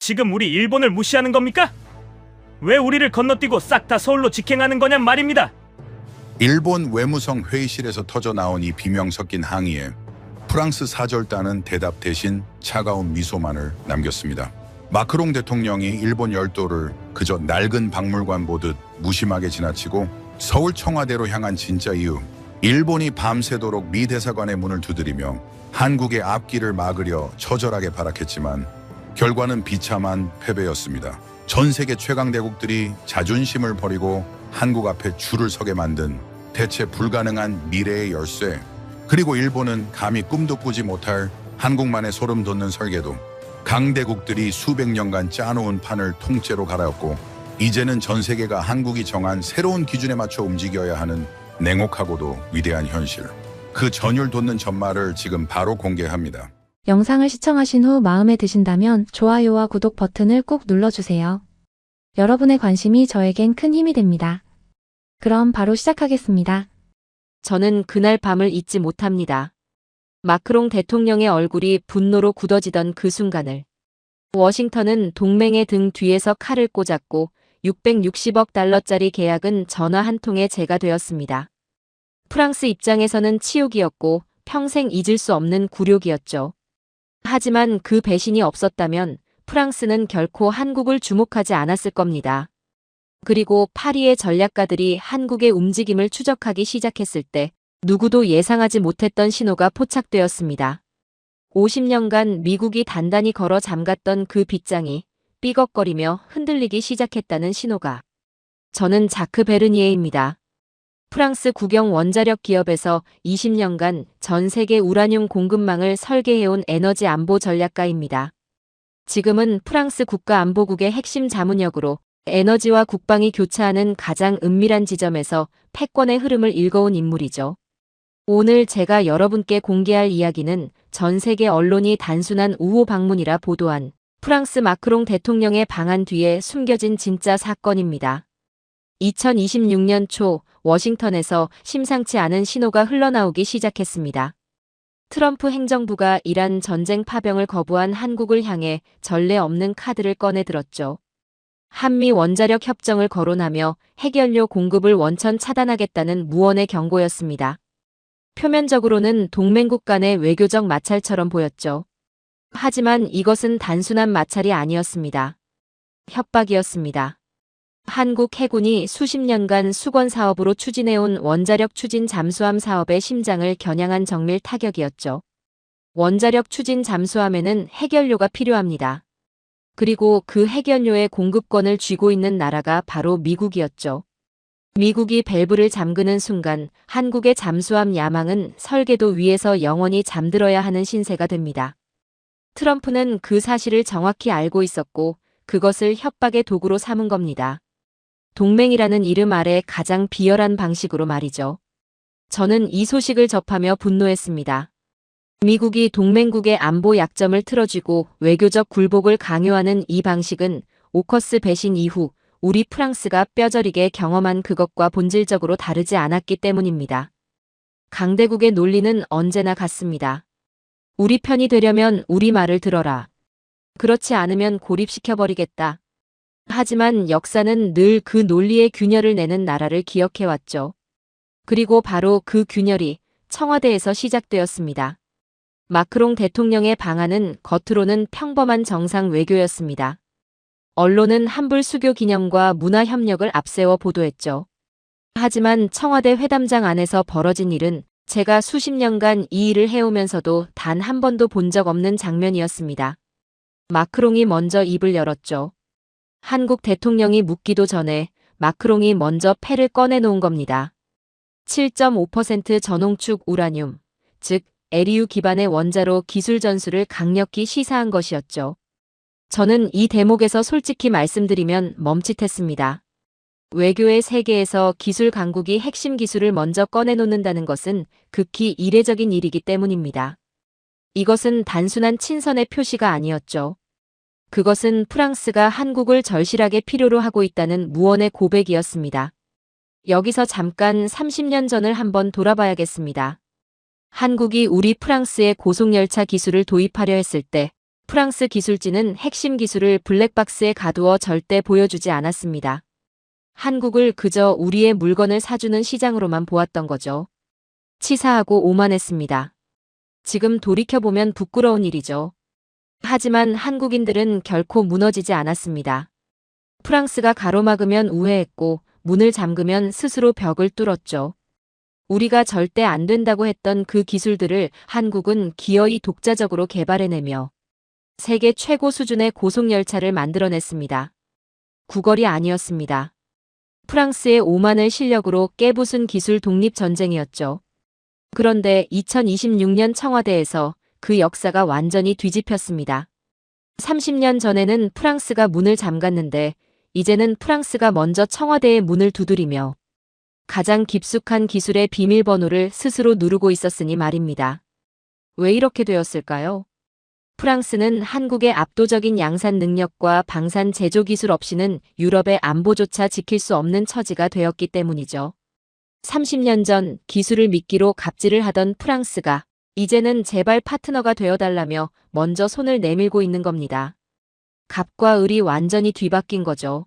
지금 우리 일본을 무시하는 겁니까? 왜 우리를 건너뛰고 싹 다 서울로 직행하는 거냔 말입니다. 일본 외무성 회의실에서 터져 나온 이 비명 섞인 항의에 프랑스 사절단은 대답 대신 차가운 미소만을 남겼습니다. 마크롱 대통령이 일본 열도를 그저 낡은 박물관 보듯 무심하게 지나치고 서울 청와대로 향한 진짜 이유, 일본이 밤새도록 미 대사관의 문을 두드리며 한국의 앞길을 막으려 처절하게 발악했지만 결과는 비참한 패배였습니다. 전 세계 최강대국들이 자존심을 버리고 한국 앞에 줄을 서게 만든 대체 불가능한 미래의 열쇠, 그리고 일본은 감히 꿈도 꾸지 못할 한국만의 소름 돋는 설계도, 강대국들이 수백 년간 짜놓은 판을 통째로 갈아엎고 이제는 전 세계가 한국이 정한 새로운 기준에 맞춰 움직여야 하는 냉혹하고도 위대한 현실, 그 전율 돋는 전말을 지금 바로 공개합니다. 영상을 시청하신 후 마음에 드신다면 좋아요와 구독 버튼을 꼭 눌러주세요. 여러분의 관심이 저에겐 큰 힘이 됩니다. 그럼 바로 시작하겠습니다. 저는 그날 밤을 잊지 못합니다. 마크롱 대통령의 얼굴이 분노로 굳어지던 그 순간을. 워싱턴은 동맹의 등 뒤에서 칼을 꽂았고 660억 달러짜리 계약은 전화 한 통의 재가 되었습니다. 프랑스 입장에서는 치욕이었고 평생 잊을 수 없는 굴욕이었죠. 하지만 그 배신이 없었다면 프랑스는 결코 한국을 주목하지 않았을 겁니다. 그리고 파리의 전략가들이 한국의 움직임을 추적하기 시작했을 때 누구도 예상하지 못했던 신호가 포착되었습니다. 50년간 미국이 단단히 걸어 잠갔던 그 빗장이 삐걱거리며 흔들리기 시작했다는 신호가. 저는 자크 베르니에입니다. 프랑스 국영 원자력 기업에서 20년간 전 세계 우라늄 공급망을 설계해온 에너지 안보 전략가입니다. 지금은 프랑스 국가안보국의 핵심 자문역으로 에너지와 국방이 교차하는 가장 은밀한 지점에서 패권의 흐름을 읽어온 인물이죠. 오늘 제가 여러분께 공개할 이야기는 전 세계 언론이 단순한 우호 방문이라 보도한 프랑스 마크롱 대통령의 방한 뒤에 숨겨진 진짜 사건입니다. 2026년 초 워싱턴에서 심상치 않은 신호가 흘러나오기 시작했습니다. 트럼프 행정부가 이란 전쟁 파병을 거부한 한국을 향해 전례 없는 카드를 꺼내들었죠. 한미 원자력 협정을 거론하며 핵연료 공급을 원천 차단하겠다는 무언의 경고였습니다. 표면적으로는 동맹국 간의 외교적 마찰처럼 보였죠. 하지만 이것은 단순한 마찰이 아니었습니다. 협박이었습니다. 한국 해군이 수십 년간 수건 사업으로 추진해온 원자력 추진 잠수함 사업의 심장을 겨냥한 정밀 타격이었죠. 원자력 추진 잠수함에는 핵연료가 필요합니다. 그리고 그 핵연료의 공급권을 쥐고 있는 나라가 바로 미국이었죠. 미국이 밸브를 잠그는 순간 한국의 잠수함 야망은 설계도 위에서 영원히 잠들어야 하는 신세가 됩니다. 트럼프는 그 사실을 정확히 알고 있었고 그것을 협박의 도구로 삼은 겁니다. 동맹이라는 이름 아래 가장 비열한 방식으로 말이죠. 저는 이 소식을 접하며 분노했습니다. 미국이 동맹국의 안보 약점을 틀어쥐고 외교적 굴복을 강요하는 이 방식은 오커스 배신 이후 우리 프랑스가 뼈저리게 경험한 그것과 본질적으로 다르지 않았기 때문입니다. 강대국의 논리는 언제나 같습니다. 우리 편이 되려면 우리 말을 들어라. 그렇지 않으면 고립시켜버리겠다. 하지만 역사는 늘 그 논리의 균열을 내는 나라를 기억해왔죠. 그리고 바로 그 균열이 청와대에서 시작되었습니다. 마크롱 대통령의 방안은 겉으로는 평범한 정상 외교였습니다. 언론은 한불 수교 기념과 문화 협력을 앞세워 보도했죠. 하지만 청와대 회담장 안에서 벌어진 일은 제가 수십 년간 이 일을 해오면서도 단 한 번도 본 적 없는 장면이었습니다. 마크롱이 먼저 입을 열었죠. 한국 대통령이 묻기도 전에 마크롱이 먼저 패를 꺼내놓은 겁니다. 7.5% 전홍축 우라늄, 즉 에리유 기반의 원자로 기술 전술을 강력히 시사한 것이었죠. 저는 이 대목에서 솔직히 말씀드리면 멈칫했습니다. 외교의 세계에서 기술 강국이 핵심 기술을 먼저 꺼내놓는다는 것은 극히 이례적인 일이기 때문입니다. 이것은 단순한 친선의 표시가 아니었죠. 그것은 프랑스가 한국을 절실하게 필요로 하고 있다는 무언의 고백이었습니다. 여기서 잠깐 30년 전을 한번 돌아봐야겠습니다. 한국이 우리 프랑스의 고속열차 기술을 도입하려 했을 때 프랑스 기술진은 핵심 기술을 블랙박스에 가두어 절대 보여주지 않았습니다. 한국을 그저 우리의 물건을 사주는 시장으로만 보았던 거죠. 치사하고 오만했습니다. 지금 돌이켜보면 부끄러운 일이죠. 하지만 한국인들은 결코 무너지지 않았습니다. 프랑스가 가로막으면 우회했고 문을 잠그면 스스로 벽을 뚫었죠. 우리가 절대 안 된다고 했던 그 기술들을 한국은 기어이 독자적으로 개발해내며 세계 최고 수준의 고속열차를 만들어냈습니다. 구걸이 아니었습니다. 프랑스의 오만의 실력으로 깨부순 기술 독립전쟁이었죠. 그런데 2026년 청와대에서 그 역사가 완전히 뒤집혔습니다. 30년 전에는 프랑스가 문을 잠갔는데 이제는 프랑스가 먼저 청와대의 문을 두드리며 가장 깊숙한 기술의 비밀번호를 스스로 누르고 있었으니 말입니다. 왜 이렇게 되었을까요? 프랑스는 한국의 압도적인 양산 능력과 방산 제조 기술 없이는 유럽의 안보조차 지킬 수 없는 처지가 되었기 때문이죠. 30년 전 기술을 미끼로 갑질을 하던 프랑스가 이제는 제발 파트너가 되어달라며 먼저 손을 내밀고 있는 겁니다. 갑과 을이 완전히 뒤바뀐 거죠.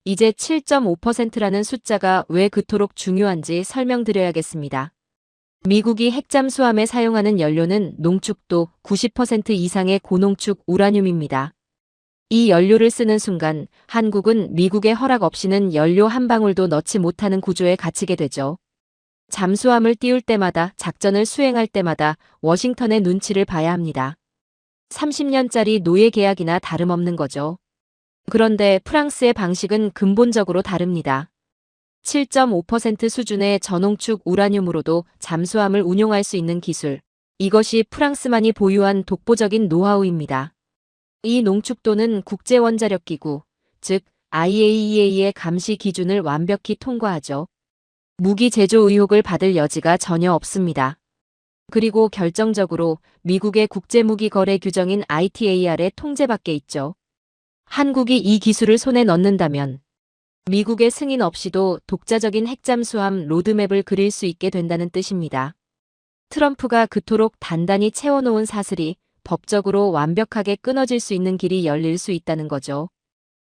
이제 7.5%라는 숫자가 왜 그토록 중요한지 설명드려야겠습니다. 미국이 핵잠수함에 사용하는 연료는 농축도 90% 이상의 고농축 우라늄입니다. 이 연료를 쓰는 순간 한국은 미국의 허락 없이는 연료 한 방울도 넣지 못하는 구조에 갇히게 되죠. 잠수함을 띄울 때마다 작전을 수행할 때마다 워싱턴의 눈치를 봐야 합니다. 30년짜리 노예 계약이나 다름없는 거죠. 그런데 프랑스의 방식은 근본적으로 다릅니다. 7.5% 수준의 저농축 우라늄으로도 잠수함을 운용할 수 있는 기술. 이것이 프랑스만이 보유한 독보적인 노하우입니다. 이 농축도는 국제원자력기구, 즉 IAEA의 감시 기준을 완벽히 통과하죠. 무기 제조 의혹을 받을 여지가 전혀 없습니다. 그리고 결정적으로 미국의 국제무기 거래 규정인 ITAR의 통제 밖에 있죠. 한국이 이 기술을 손에 넣는다면 미국의 승인 없이도 독자적인 핵잠수함 로드맵을 그릴 수 있게 된다는 뜻입니다. 트럼프가 그토록 단단히 채워놓은 사슬이 법적으로 완벽하게 끊어질 수 있는 길이 열릴 수 있다는 거죠.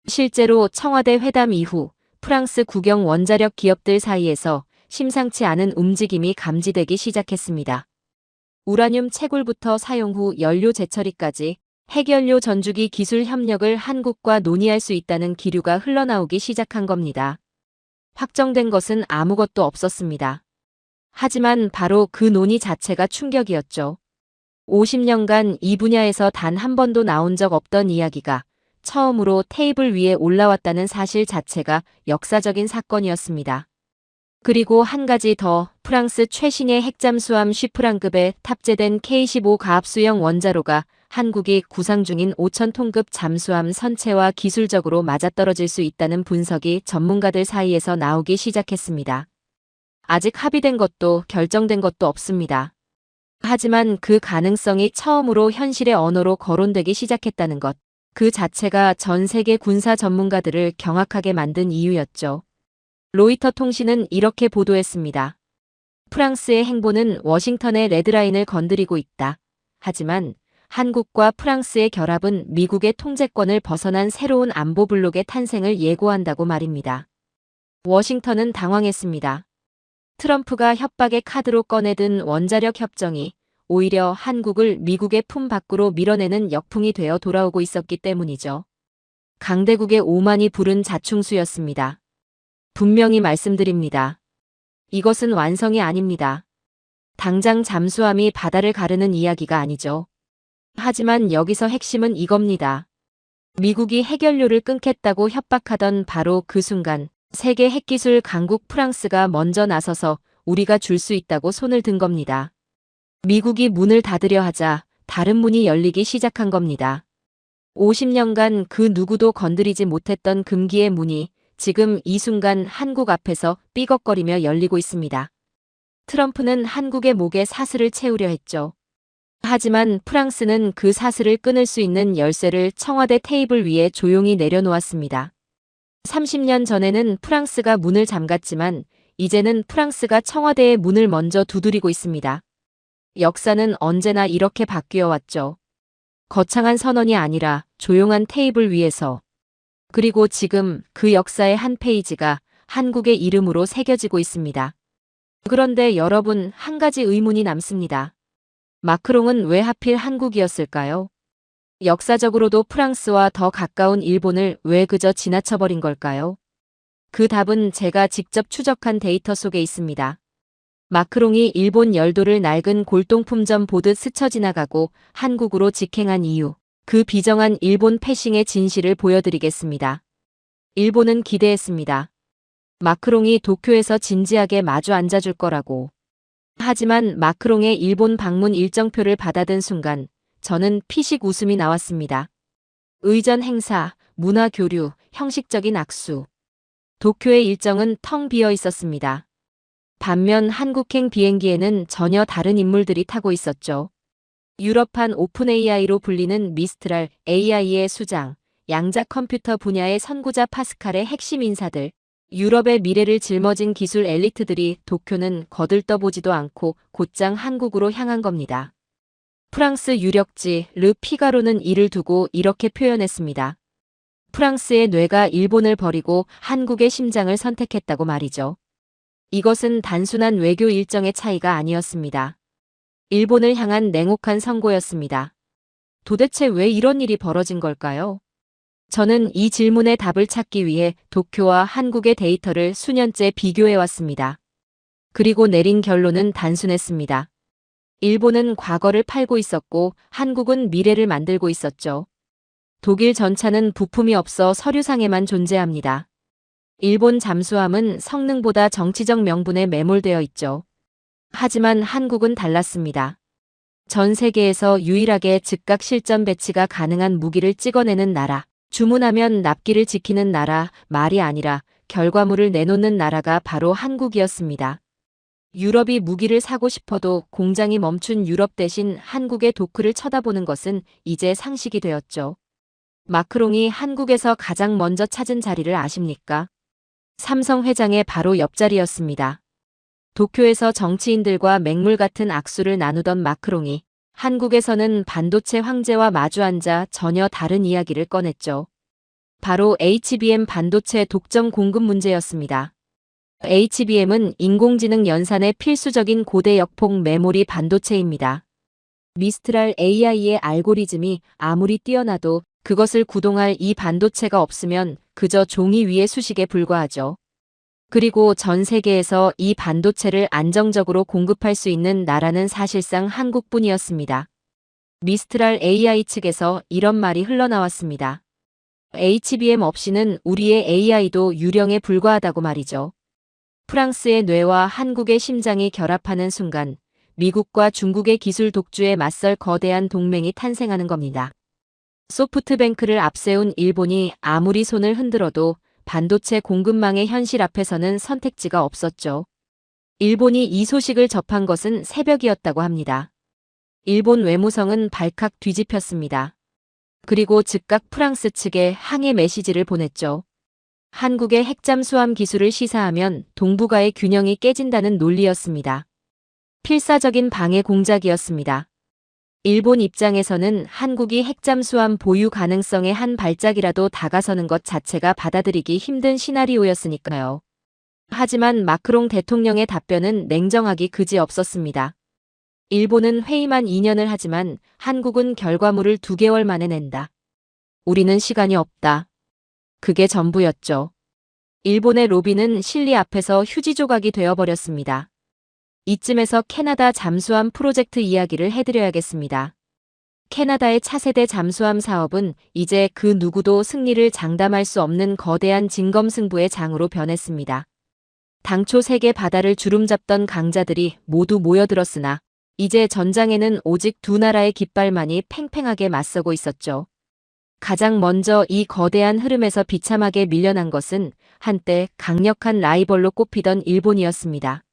실제로 청와대 회담 이후 프랑스 국영 원자력 기업들 사이에서 심상치 않은 움직임이 감지되기 시작했습니다. 우라늄 채굴부터 사용 후 연료 재처리까지 핵연료 전주기 기술 협력을 한국과 논의할 수 있다는 기류가 흘러나오기 시작한 겁니다. 확정된 것은 아무것도 없었습니다. 하지만 바로 그 논의 자체가 충격이었죠. 50년간 이 분야에서 단 한 번도 나온 적 없던 이야기가 처음으로 테이블 위에 올라왔다는 사실 자체가 역사적인 사건이었습니다. 그리고 한 가지 더, 프랑스 최신의 핵잠수함 슈프랑급에 탑재된 K-15 가압수형 원자로가 한국이 구상 중인 5,000톤급 잠수함 선체와 기술적으로 맞아떨어질 수 있다는 분석이 전문가들 사이에서 나오기 시작했습니다. 아직 합의된 것도 결정된 것도 없습니다. 하지만 그 가능성이 처음으로 현실의 언어로 거론되기 시작했다는 것, 그 자체가 전 세계 군사 전문가들을 경악하게 만든 이유였죠. 로이터 통신은 이렇게 보도했습니다. 프랑스의 행보는 워싱턴의 레드라인을 건드리고 있다. 하지만 한국과 프랑스의 결합은 미국의 통제권을 벗어난 새로운 안보 블록의 탄생을 예고한다고 말입니다. 워싱턴은 당황했습니다. 트럼프가 협박의 카드로 꺼내든 원자력 협정이 오히려 한국을 미국의 품 밖으로 밀어내는 역풍이 되어 돌아오고 있었기 때문이죠. 강대국의 오만이 부른 자충수였습니다. 분명히 말씀드립니다. 이것은 완성이 아닙니다. 당장 잠수함이 바다를 가르는 이야기가 아니죠. 하지만 여기서 핵심은 이겁니다. 미국이 핵연료를 끊겠다고 협박하던 바로 그 순간 세계 핵기술 강국 프랑스가 먼저 나서서 우리가 줄 수 있다고 손을 든 겁니다. 미국이 문을 닫으려 하자 다른 문이 열리기 시작한 겁니다. 50년간 그 누구도 건드리지 못했던 금기의 문이 지금 이 순간 한국 앞에서 삐걱거리며 열리고 있습니다. 트럼프는 한국의 목에 사슬을 채우려 했죠. 하지만 프랑스는 그 사슬을 끊을 수 있는 열쇠를 청와대 테이블 위에 조용히 내려놓았습니다. 30년 전에는 프랑스가 문을 잠갔지만 이제는 프랑스가 청와대의 문을 먼저 두드리고 있습니다. 역사는 언제나 이렇게 바뀌어 왔죠. 거창한 선언이 아니라 조용한 테이블 위에서. 그리고 지금 그 역사의 한 페이지가 한국의 이름으로 새겨지고 있습니다. 그런데 여러분, 한 가지 의문이 남습니다. 마크롱은 왜 하필 한국이었을까요? 역사적으로도 프랑스와 더 가까운 일본을 왜 그저 지나쳐버린 걸까요? 그 답은 제가 직접 추적한 데이터 속에 있습니다. 마크롱이 일본 열도를 낡은 골동품점 보듯 스쳐 지나가고 한국으로 직행한 이유, 그 비정한 일본 패싱의 진실을 보여드리겠습니다. 일본은 기대했습니다. 마크롱이 도쿄에서 진지하게 마주 앉아줄 거라고. 하지만 마크롱의 일본 방문 일정표를 받아든 순간 저는 피식 웃음이 나왔습니다. 의전 행사, 문화 교류, 형식적인 악수. 도쿄의 일정은 텅 비어 있었습니다. 반면 한국행 비행기에는 전혀 다른 인물들이 타고 있었죠. 유럽판 오픈 AI로 불리는 미스트랄 AI의 수장, 양자 컴퓨터 분야의 선구자 파스칼의 핵심 인사들, 유럽의 미래를 짊어진 기술 엘리트들이 도쿄는 거들떠보지도 않고 곧장 한국으로 향한 겁니다. 프랑스 유력지 르 피가로는 이를 두고 이렇게 표현했습니다. 프랑스의 뇌가 일본을 버리고 한국의 심장을 선택했다고 말이죠. 이것은 단순한 외교 일정의 차이가 아니었습니다. 일본을 향한 냉혹한 선고였습니다. 도대체 왜 이런 일이 벌어진 걸까요? 저는 이 질문의 답을 찾기 위해 도쿄와 한국의 데이터를 수년째 비교해왔습니다. 그리고 내린 결론은 단순했습니다. 일본은 과거를 팔고 있었고 한국은 미래를 만들고 있었죠. 독일 전차는 부품이 없어 서류상에만 존재합니다. 일본 잠수함은 성능보다 정치적 명분에 매몰되어 있죠. 하지만 한국은 달랐습니다. 전 세계에서 유일하게 즉각 실전 배치가 가능한 무기를 찍어내는 나라, 주문하면 납기를 지키는 나라, 말이 아니라 결과물을 내놓는 나라가 바로 한국이었습니다. 유럽이 무기를 사고 싶어도 공장이 멈춘 유럽 대신 한국의 도크를 쳐다보는 것은 이제 상식이 되었죠. 마크롱이 한국에서 가장 먼저 찾은 자리를 아십니까? 삼성 회장의 바로 옆자리였습니다. 도쿄에서 정치인들과 맹물 같은 악수를 나누던 마크롱이 한국에서는 반도체 황제와 마주 앉아 전혀 다른 이야기를 꺼냈죠. 바로 HBM 반도체 독점 공급 문제였습니다. HBM은 인공지능 연산의 필수적인 고대 역폭 메모리 반도체입니다. 미스트랄 AI의 알고리즘이 아무리 뛰어나도 그것을 구동할 이 반도체가 없으면 그저 종이 위의 수식에 불과하죠. 그리고 전 세계에서 이 반도체를 안정적으로 공급할 수 있는 나라는 사실상 한국뿐이었습니다. 미스트랄 AI 측에서 이런 말이 흘러나왔습니다. HBM 없이는 우리의 AI도 유령에 불과하다고 말이죠. 프랑스의 뇌와 한국의 심장이 결합하는 순간 미국과 중국의 기술 독주에 맞설 거대한 동맹이 탄생하는 겁니다. 소프트뱅크를 앞세운 일본이 아무리 손을 흔들어도 반도체 공급망의 현실 앞에서는 선택지가 없었죠. 일본이 이 소식을 접한 것은 새벽이었다고 합니다. 일본 외무성은 발칵 뒤집혔습니다. 그리고 즉각 프랑스 측에 항해 메시지를 보냈죠. 한국의 핵잠수함 기술을 시사하면 동북아의 균형이 깨진다는 논리였습니다. 필사적인 방해 공작이었습니다. 일본 입장에서는 한국이 핵잠수함 보유 가능성의 한 발짝이라도 다가서는 것 자체가 받아들이기 힘든 시나리오였으니까요. 하지만 마크롱 대통령의 답변은 냉정하기 그지없었습니다. 일본은 회의만 2년을 하지만 한국은 결과물을 2개월 만에 낸다. 우리는 시간이 없다. 그게 전부였죠. 일본의 로비는 실리 앞에서 휴지 조각이 되어버렸습니다. 이쯤에서 캐나다 잠수함 프로젝트 이야기를 해드려야겠습니다. 캐나다의 차세대 잠수함 사업은 이제 그 누구도 승리를 장담할 수 없는 거대한 진검승부의 장으로 변했습니다. 당초 세계 바다를 주름잡던 강자들이 모두 모여들었으나 이제 전장에는 오직 두 나라의 깃발만이 팽팽하게 맞서고 있었죠. 가장 먼저 이 거대한 흐름에서 비참하게 밀려난 것은 한때 강력한 라이벌로 꼽히던 일본이었습니다.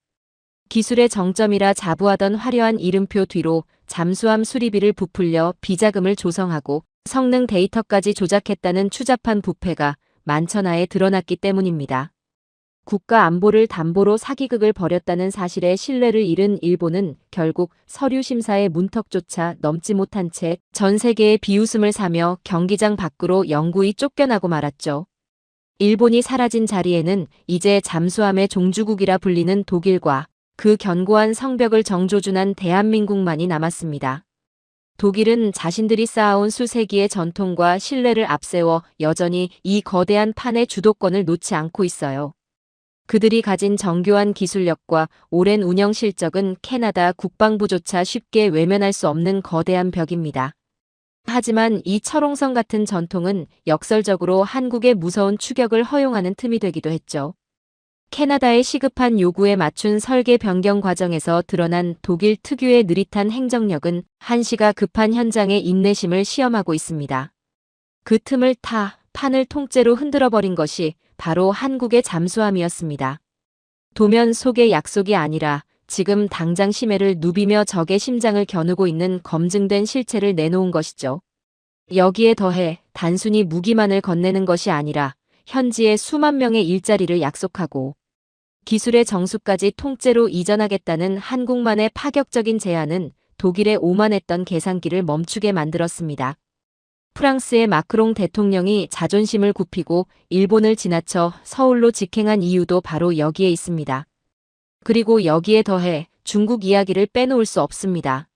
기술의 정점이라 자부하던 화려한 이름표 뒤로 잠수함 수리비를 부풀려 비자금을 조성하고 성능 데이터까지 조작했다는 추잡한 부패가 만천하에 드러났기 때문입니다. 국가 안보를 담보로 사기극을 벌였다는 사실에 신뢰를 잃은 일본은 결국 서류 심사의 문턱조차 넘지 못한 채 전 세계의 비웃음을 사며 경기장 밖으로 영구히 쫓겨나고 말았죠. 일본이 사라진 자리에는 이제 잠수함의 종주국이라 불리는 독일과 그 견고한 성벽을 정조준한 대한민국만이 남았습니다. 독일은 자신들이 쌓아온 수세기의 전통과 신뢰를 앞세워 여전히 이 거대한 판의 주도권을 놓지 않고 있어요. 그들이 가진 정교한 기술력과 오랜 운영 실적은 캐나다 국방부조차 쉽게 외면할 수 없는 거대한 벽입니다. 하지만 이 철옹성 같은 전통은 역설적으로 한국의 무서운 추격을 허용하는 틈이 되기도 했죠. 캐나다의 시급한 요구에 맞춘 설계 변경 과정에서 드러난 독일 특유의 느릿한 행정력은 한시가 급한 현장의 인내심을 시험하고 있습니다. 그 틈을 타 판을 통째로 흔들어버린 것이 바로 한국의 잠수함이었습니다. 도면 속의 약속이 아니라 지금 당장 심해를 누비며 적의 심장을 겨누고 있는 검증된 실체를 내놓은 것이죠. 여기에 더해 단순히 무기만을 건네는 것이 아니라 현지의 수만 명의 일자리를 약속하고 기술의 정수까지 통째로 이전하겠다는 한국만의 파격적인 제안은 독일의 오만했던 계산기를 멈추게 만들었습니다. 프랑스의 마크롱 대통령이 자존심을 굽히고 일본을 지나쳐 서울로 직행한 이유도 바로 여기에 있습니다. 그리고 여기에 더해 중국 이야기를 빼놓을 수 없습니다.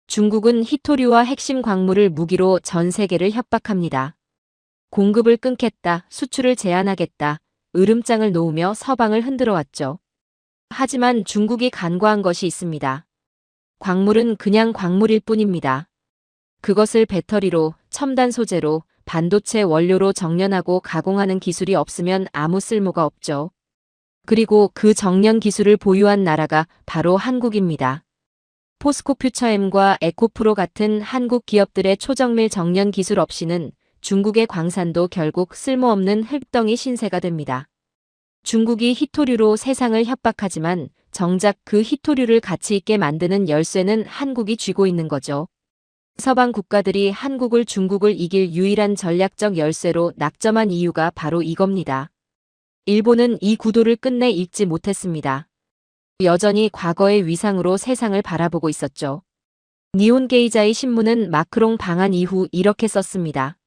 중국은 히토류와 핵심 광물을 무기로 전 세계를 협박합니다. 공급을 끊겠다, 수출을 제한하겠다, 으름장을 놓으며 서방을 흔들어 왔죠. 하지만 중국이 간과한 것이 있습니다. 광물은 그냥 광물일 뿐입니다. 그것을 배터리로, 첨단 소재로, 반도체 원료로 정련하고 가공하는 기술이 없으면 아무 쓸모가 없죠. 그리고 그 정련 기술을 보유한 나라가 바로 한국입니다. 포스코 퓨처엠과 에코프로 같은 한국 기업들의 초정밀 정련 기술 없이는 중국의 광산도 결국 쓸모없는 흙덩이 신세가 됩니다. 중국이 히토류로 세상을 협박하지만 정작 그 히토류를 가치 있게 만드는 열쇠는 한국이 쥐고 있는 거죠. 서방 국가들이 한국을 중국을 이길 유일한 전략적 열쇠로 낙점한 이유가 바로 이겁니다. 일본은 이 구도를 끝내 읽지 못했습니다. 여전히 과거의 위상으로 세상을 바라보고 있었죠. 니온 게이자의 신문은 마크롱 방한 이후 이렇게 썼습니다.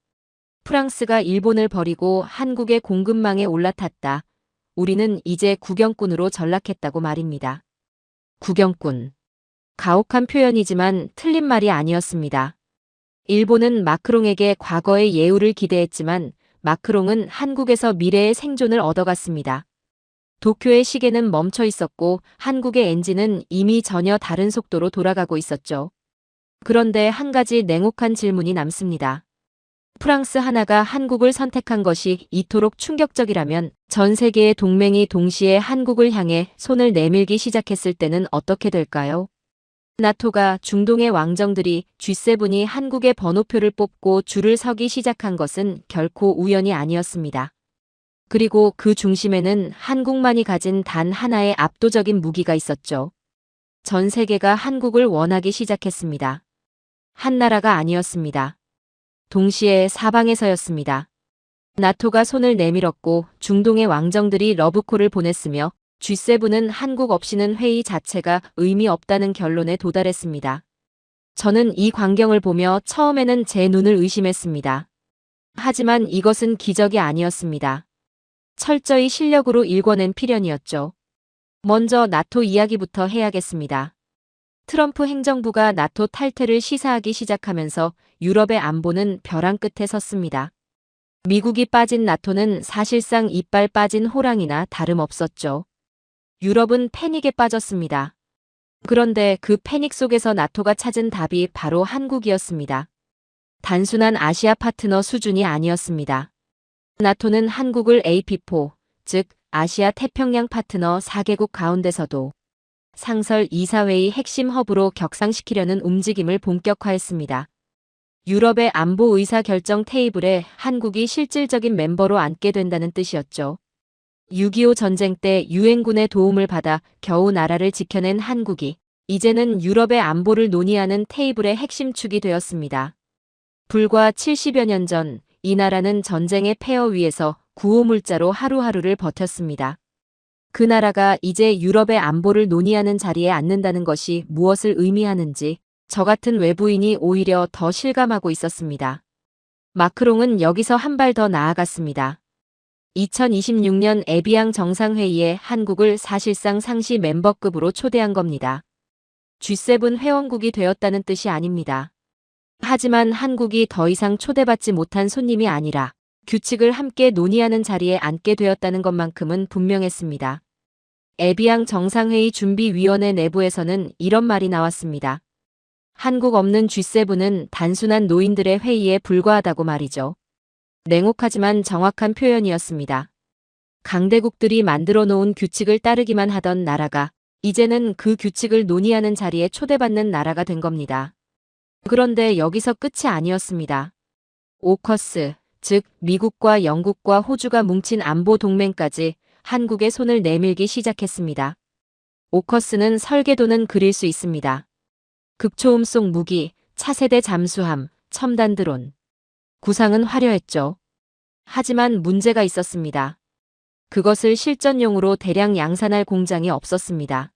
프랑스가 일본을 버리고 한국의 공급망에 올라탔다. 우리는 이제 구경꾼으로 전락했다고 말입니다. 구경꾼. 가혹한 표현이지만 틀린 말이 아니었습니다. 일본은 마크롱에게 과거의 예우를 기대했지만 마크롱은 한국에서 미래의 생존을 얻어갔습니다. 도쿄의 시계는 멈춰 있었고 한국의 엔진은 이미 전혀 다른 속도로 돌아가고 있었죠. 그런데 한 가지 냉혹한 질문이 남습니다. 프랑스 하나가 한국을 선택한 것이 이토록 충격적이라면 전 세계의 동맹이 동시에 한국을 향해 손을 내밀기 시작했을 때는 어떻게 될까요? 나토가 중동의 왕정들이 G7이 한국의 번호표를 뽑고 줄을 서기 시작한 것은 결코 우연이 아니었습니다. 그리고 그 중심에는 한국만이 가진 단 하나의 압도적인 무기가 있었죠. 전 세계가 한국을 원하기 시작했습니다. 한 나라가 아니었습니다. 동시에 사방에서였습니다. 나토가 손을 내밀었고 중동의 왕정들이 러브콜을 보냈으며 G7은 한국 없이는 회의 자체가 의미 없다는 결론에 도달했습니다. 저는 이 광경을 보며 처음에는 제 눈을 의심했습니다. 하지만 이것은 기적이 아니었습니다. 철저히 실력으로 일궈낸 필연이었죠. 먼저 나토 이야기부터 해야겠습니다. 트럼프 행정부가 나토 탈퇴를 시사하기 시작하면서 유럽의 안보는 벼랑 끝에 섰습니다. 미국이 빠진 나토는 사실상 이빨 빠진 호랑이나 다름없었죠. 유럽은 패닉에 빠졌습니다. 그런데 그 패닉 속에서 나토가 찾은 답이 바로 한국이었습니다. 단순한 아시아 파트너 수준이 아니었습니다. 나토는 한국을 AP4, 즉 아시아 태평양 파트너 4개국 가운데서도 상설 이사회의 핵심 허브로 격상시키려는 움직임을 본격화했습니다. 유럽의 안보 의사결정 테이블에 한국이 실질적인 멤버로 앉게 된다는 뜻이었죠. 6.25 전쟁 때 유엔군의 도움을 받아 겨우 나라를 지켜낸 한국이 이제는 유럽의 안보를 논의하는 테이블의 핵심 축이 되었습니다. 불과 70여 년 전 이 나라는 전쟁의 폐허 위에서 구호물자로 하루하루를 버텼습니다. 그 나라가 이제 유럽의 안보를 논의하는 자리에 앉는다는 것이 무엇을 의미하는지 저 같은 외부인이 오히려 더 실감하고 있었습니다. 마크롱은 여기서 한 발 더 나아갔습니다. 2026년 에비앙 정상회의에 한국을 사실상 상시 멤버급으로 초대한 겁니다. G7 회원국이 되었다는 뜻이 아닙니다. 하지만 한국이 더 이상 초대받지 못한 손님이 아니라 규칙을 함께 논의하는 자리에 앉게 되었다는 것만큼은 분명했습니다. 에비앙 정상회의 준비위원회 내부에서는 이런 말이 나왔습니다. 한국 없는 G7은 단순한 노인들의 회의에 불과하다고 말이죠. 냉혹하지만 정확한 표현이었습니다. 강대국들이 만들어 놓은 규칙을 따르기만 하던 나라가 이제는 그 규칙을 논의하는 자리에 초대받는 나라가 된 겁니다. 그런데 여기서 끝이 아니었습니다. 오커스, 즉 미국과 영국과 호주가 뭉친 안보 동맹까지 한국의 손을 내밀기 시작했습니다. 오커스는 설계도는 그릴 수 있습니다. 극초음속 무기, 차세대 잠수함, 첨단 드론. 구상은 화려했죠. 하지만 문제가 있었습니다. 그것을 실전용으로 대량 양산할 공장이 없었습니다.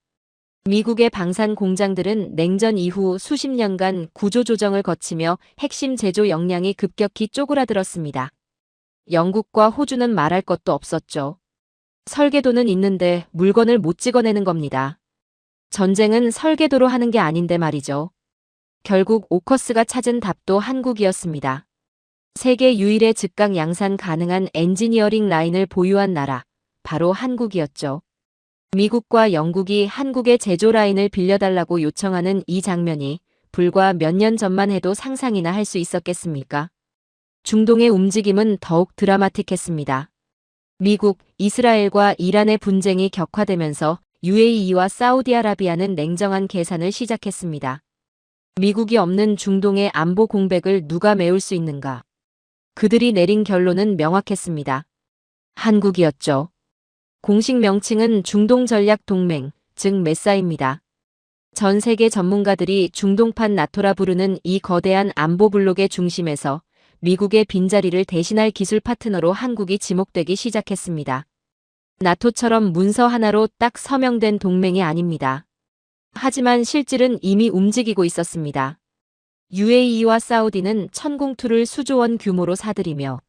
미국의 방산 공장들은 냉전 이후 수십 년간 구조조정을 거치며 핵심 제조 역량이 급격히 쪼그라들었습니다. 영국과 호주는 말할 것도 없었죠. 설계도는 있는데 물건을 못 찍어내는 겁니다. 전쟁은 설계도로 하는 게 아닌데 말이죠. 결국 오커스가 찾은 답도 한국이었습니다. 세계 유일의 즉각 양산 가능한 엔지니어링 라인을 보유한 나라, 바로 한국이었죠. 미국과 영국이 한국의 제조 라인을 빌려달라고 요청하는 이 장면이 불과 몇 년 전만 해도 상상이나 할 수 있었겠습니까? 중동의 움직임은 더욱 드라마틱했습니다. 미국, 이스라엘과 이란의 분쟁이 격화되면서 UAE와 사우디아라비아는 냉정한 계산을 시작했습니다. 미국이 없는 중동의 안보 공백을 누가 메울 수 있는가? 그들이 내린 결론은 명확했습니다. 한국이었죠. 공식 명칭은 중동전략동맹, 즉 메사입니다. 전 세계 전문가들이 중동판 나토라 부르는 이 거대한 안보 블록의 중심에서 미국의 빈자리를 대신할 기술 파트너로 한국이 지목되기 시작했습니다. 나토처럼 문서 하나로 딱 서명된 동맹이 아닙니다. 하지만 실질은 이미 움직이고 있었습니다. UAE와 사우디는 천궁투를 수조 원 규모로 사들이며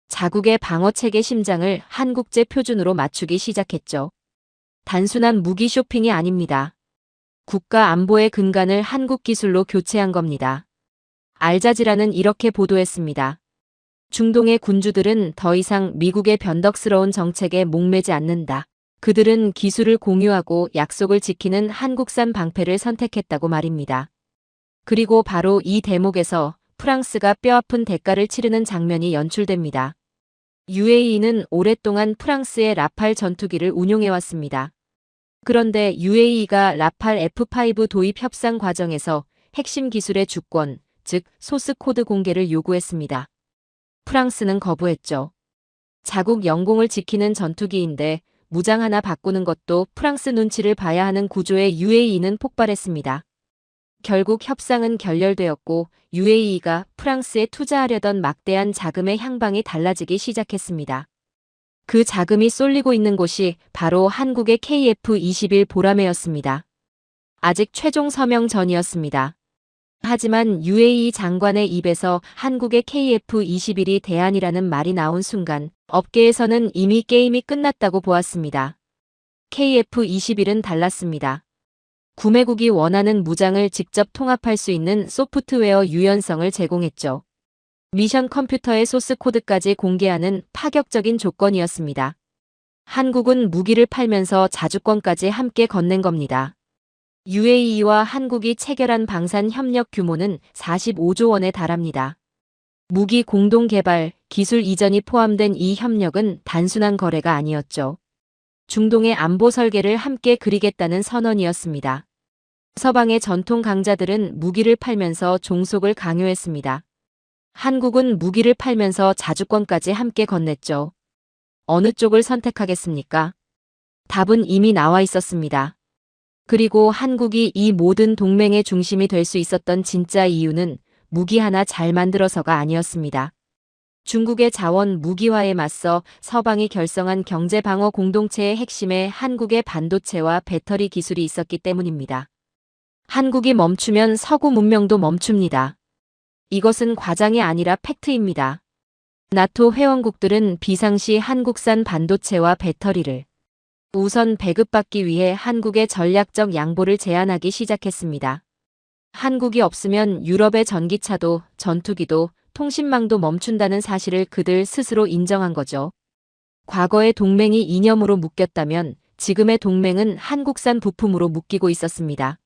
자국의 방어체계 심장을 한국제 표준으로 맞추기 시작했죠. 단순한 무기 쇼핑이 아닙니다. 국가 안보의 근간을 한국 기술로 교체한 겁니다. 알자지라는 이렇게 보도했습니다. 중동의 군주들은 더 이상 미국의 변덕스러운 정책에 목매지 않는다. 그들은 기술을 공유하고 약속을 지키는 한국산 방패를 선택했다고 말입니다. 그리고 바로 이 대목에서 프랑스가 뼈아픈 대가를 치르는 장면이 연출됩니다. UAE는 오랫동안 프랑스의 라팔 전투기를 운용해왔습니다. 그런데 UAE가 라팔 F5 도입 협상 과정에서 핵심 기술의 주권, 즉 소스 코드 공개를 요구했습니다. 프랑스는 거부했죠. 자국 영공을 지키는 전투기인데 무장 하나 바꾸는 것도 프랑스 눈치를 봐야 하는 구조의 UAE는 폭발했습니다. 결국 협상은 결렬되었고 UAE가 프랑스에 투자하려던 막대한 자금의 향방이 달라지기 시작했습니다. 그 자금이 쏠리고 있는 곳이 바로 한국의 KF-21 보라매였습니다. 아직 최종 서명 전이었습니다. 하지만 UAE 장관의 입에서 한국의 KF-21이 대안이라는 말이 나온 순간 업계에서는 이미 게임이 끝났다고 보았습니다. KF-21은 달랐습니다. 구매국이 원하는 무장을 직접 통합할 수 있는 소프트웨어 유연성을 제공했죠. 미션 컴퓨터의 소스 코드까지 공개하는 파격적인 조건이었습니다. 한국은 무기를 팔면서 자주권까지 함께 건넨 겁니다. UAE와 한국이 체결한 방산 협력 규모는 45조 원에 달합니다. 무기 공동 개발, 기술 이전이 포함된 이 협력은 단순한 거래가 아니었죠. 중동의 안보 설계를 함께 그리겠다는 선언이었습니다. 서방의 전통 강자들은 무기를 팔면서 종속을 강요했습니다. 한국은 무기를 팔면서 자주권까지 함께 건넸죠. 어느 쪽을 선택하겠습니까? 답은 이미 나와 있었습니다. 그리고 한국이 이 모든 동맹의 중심이 될 수 있었던 진짜 이유는 무기 하나 잘 만들어서가 아니었습니다. 중국의 자원 무기화에 맞서 서방이 결성한 경제방어 공동체의 핵심에 한국의 반도체와 배터리 기술이 있었기 때문입니다. 한국이 멈추면 서구 문명도 멈춥니다. 이것은 과장이 아니라 팩트입니다. 나토 회원국들은 비상시 한국산 반도체와 배터리를 우선 배급받기 위해 한국의 전략적 양보를 제한하기 시작했습니다. 한국이 없으면 유럽의 전기차도 전투기도 통신망도 멈춘다는 사실을 그들 스스로 인정한 거죠. 과거의 동맹이 이념으로 묶였다면 지금의 동맹은 한국산 부품으로 묶이고 있었습니다.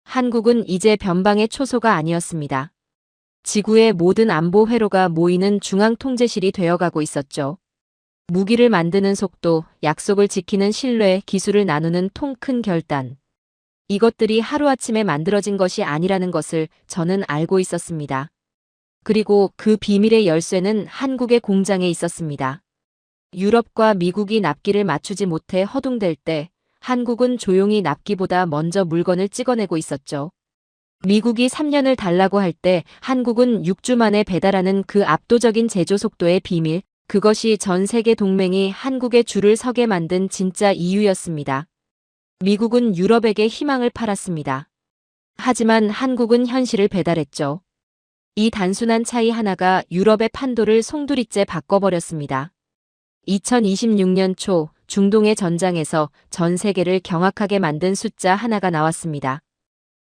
한국은 이제 변방의 초소가 아니었습니다. 지구의 모든 안보 회로가 모이는 중앙통제실이 되어가고 있었죠. 무기를 만드는 속도, 약속을 지키는 신뢰, 기술을 나누는 통 큰 결단. 이것들이 하루아침에 만들어진 것이 아니라는 것을 저는 알고 있었습니다. 그리고 그 비밀의 열쇠는 한국의 공장에 있었습니다. 유럽과 미국이 납기를 맞추지 못해 허둥댈 때 한국은 조용히 납기보다 먼저 물건을 찍어내고 있었죠. 미국이 3년을 달라고 할 때 한국은 6주 만에 배달하는 그 압도적인 제조 속도의 비밀, 그것이 전 세계 동맹이 한국의 줄을 서게 만든 진짜 이유였습니다. 미국은 유럽에게 희망을 팔았습니다. 하지만 한국은 현실을 배달했죠. 이 단순한 차이 하나가 유럽의 판도를 송두리째 바꿔버렸습니다. 2026년 초 중동의 전장에서 전 세계를 경악하게 만든 숫자 하나가 나왔습니다.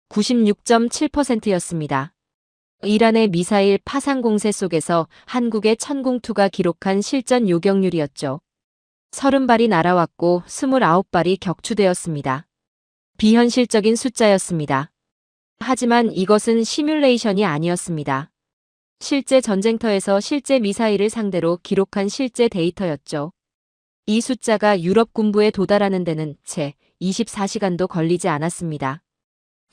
96.7%였습니다. 이란의 미사일 파상 공세 속에서 한국의 천궁2가 기록한 실전 요격률이었죠. 30발이 날아왔고 29발이 격추되었습니다. 비현실적인 숫자였습니다. 하지만 이것은 시뮬레이션이 아니었습니다. 실제 전쟁터에서 실제 미사일을 상대로 기록한 실제 데이터였죠. 이 숫자가 유럽 군부에 도달하는 데는 채 24시간도 걸리지 않았습니다.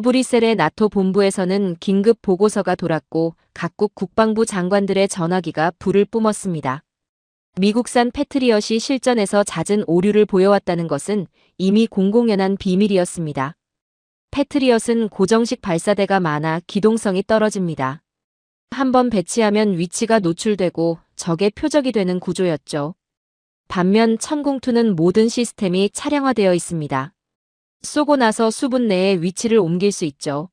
브뤼셀의 나토 본부에서는 긴급 보고서가 돌았고 각국 국방부 장관들의 전화기가 불을 뿜었습니다. 미국산 패트리엇이 실전에서 잦은 오류를 보여왔다는 것은 이미 공공연한 비밀이었습니다. 패트리엇은 고정식 발사대가 많아 기동성이 떨어집니다. 한번 배치하면 위치가 노출되고 적의 표적이 되는 구조였죠. 반면 천궁2는 모든 시스템이 차량화되어 있습니다. 쏘고 나서 수분 내에 위치를 옮길 수 있죠.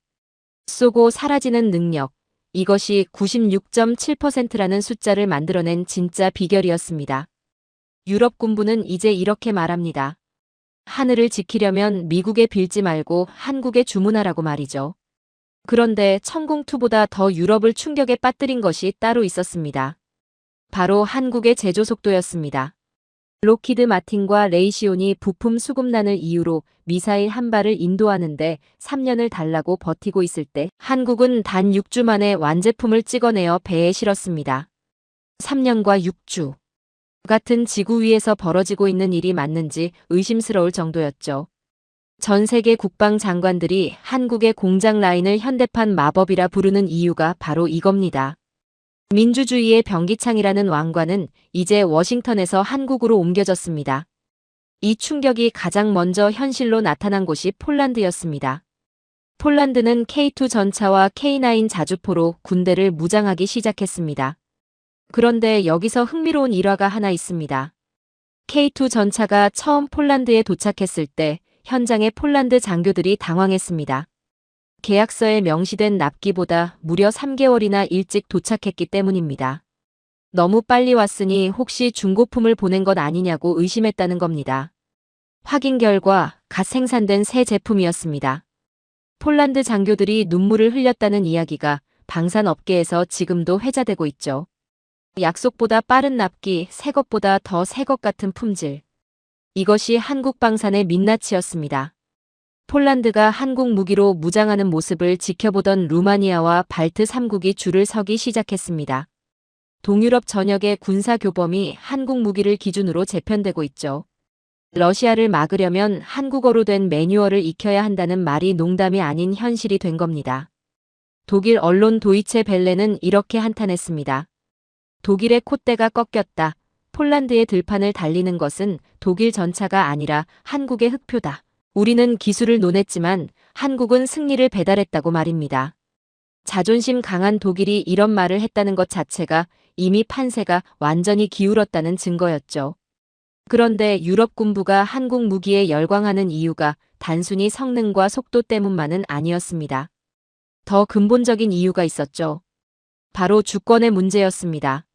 쏘고 사라지는 능력, 이것이 96.7%라는 숫자를 만들어낸 진짜 비결이었습니다. 유럽 군부는 이제 이렇게 말합니다. 하늘을 지키려면 미국에 빌지 말고 한국에 주문하라고 말이죠. 그런데 천궁2보다 더 유럽을 충격에 빠뜨린 것이 따로 있었습니다. 바로 한국의 제조 속도였습니다. 록히드 마틴과 레이시온이 부품 수급난을 이유로 미사일 한 발을 인도하는데 3년을 달라고 버티고 있을 때 한국은 단 6주 만에 완제품을 찍어내어 배에 실었습니다. 3년과 6주. 같은 지구 위에서 벌어지고 있는 일이 맞는지 의심스러울 정도였죠. 전 세계 국방장관들이 한국의 공장 라인을 현대판 마법이라 부르는 이유가 바로 이겁니다. 민주주의의 변기창이라는 왕관은 이제 워싱턴에서 한국으로 옮겨졌습니다. 이 충격이 가장 먼저 현실로 나타난 곳이 폴란드였습니다. 폴란드는 K2 전차와 K9 자주포로 군대를 무장하기 시작했습니다. 그런데 여기서 흥미로운 일화가 하나 있습니다. K2 전차가 처음 폴란드에 도착했을 때 현장의 폴란드 장교들이 당황했습니다. 계약서에 명시된 납기보다 무려 3개월이나 일찍 도착했기 때문입니다. 너무 빨리 왔으니 혹시 중고품을 보낸 것 아니냐고 의심했다는 겁니다. 확인 결과 갓 생산된 새 제품이었습니다. 폴란드 장교들이 눈물을 흘렸다는 이야기가 방산업계에서 지금도 회자되고 있죠. 약속보다 빠른 납기, 새 것보다 더 새 것 같은 품질. 이것이 한국 방산의 민낯이었습니다. 폴란드가 한국 무기로 무장하는 모습을 지켜보던 루마니아와 발트 3국이 줄을 서기 시작했습니다. 동유럽 전역의 군사교범이 한국 무기를 기준으로 재편되고 있죠. 러시아를 막으려면 한국어로 된 매뉴얼을 익혀야 한다는 말이 농담이 아닌 현실이 된 겁니다. 독일 언론 도이체 벨레는 이렇게 한탄했습니다. 독일의 콧대가 꺾였다. 폴란드의 들판을 달리는 것은 독일 전차가 아니라 한국의 흑표다. 우리는 기술을 논했지만 한국은 승리를 배달했다고 말입니다. 자존심 강한 독일이 이런 말을 했다는 것 자체가 이미 판세가 완전히 기울었다는 증거였죠. 그런데 유럽 군부가 한국 무기에 열광하는 이유가 단순히 성능과 속도 때문만은 아니었습니다. 더 근본적인 이유가 있었죠. 바로 주권의 문제였습니다.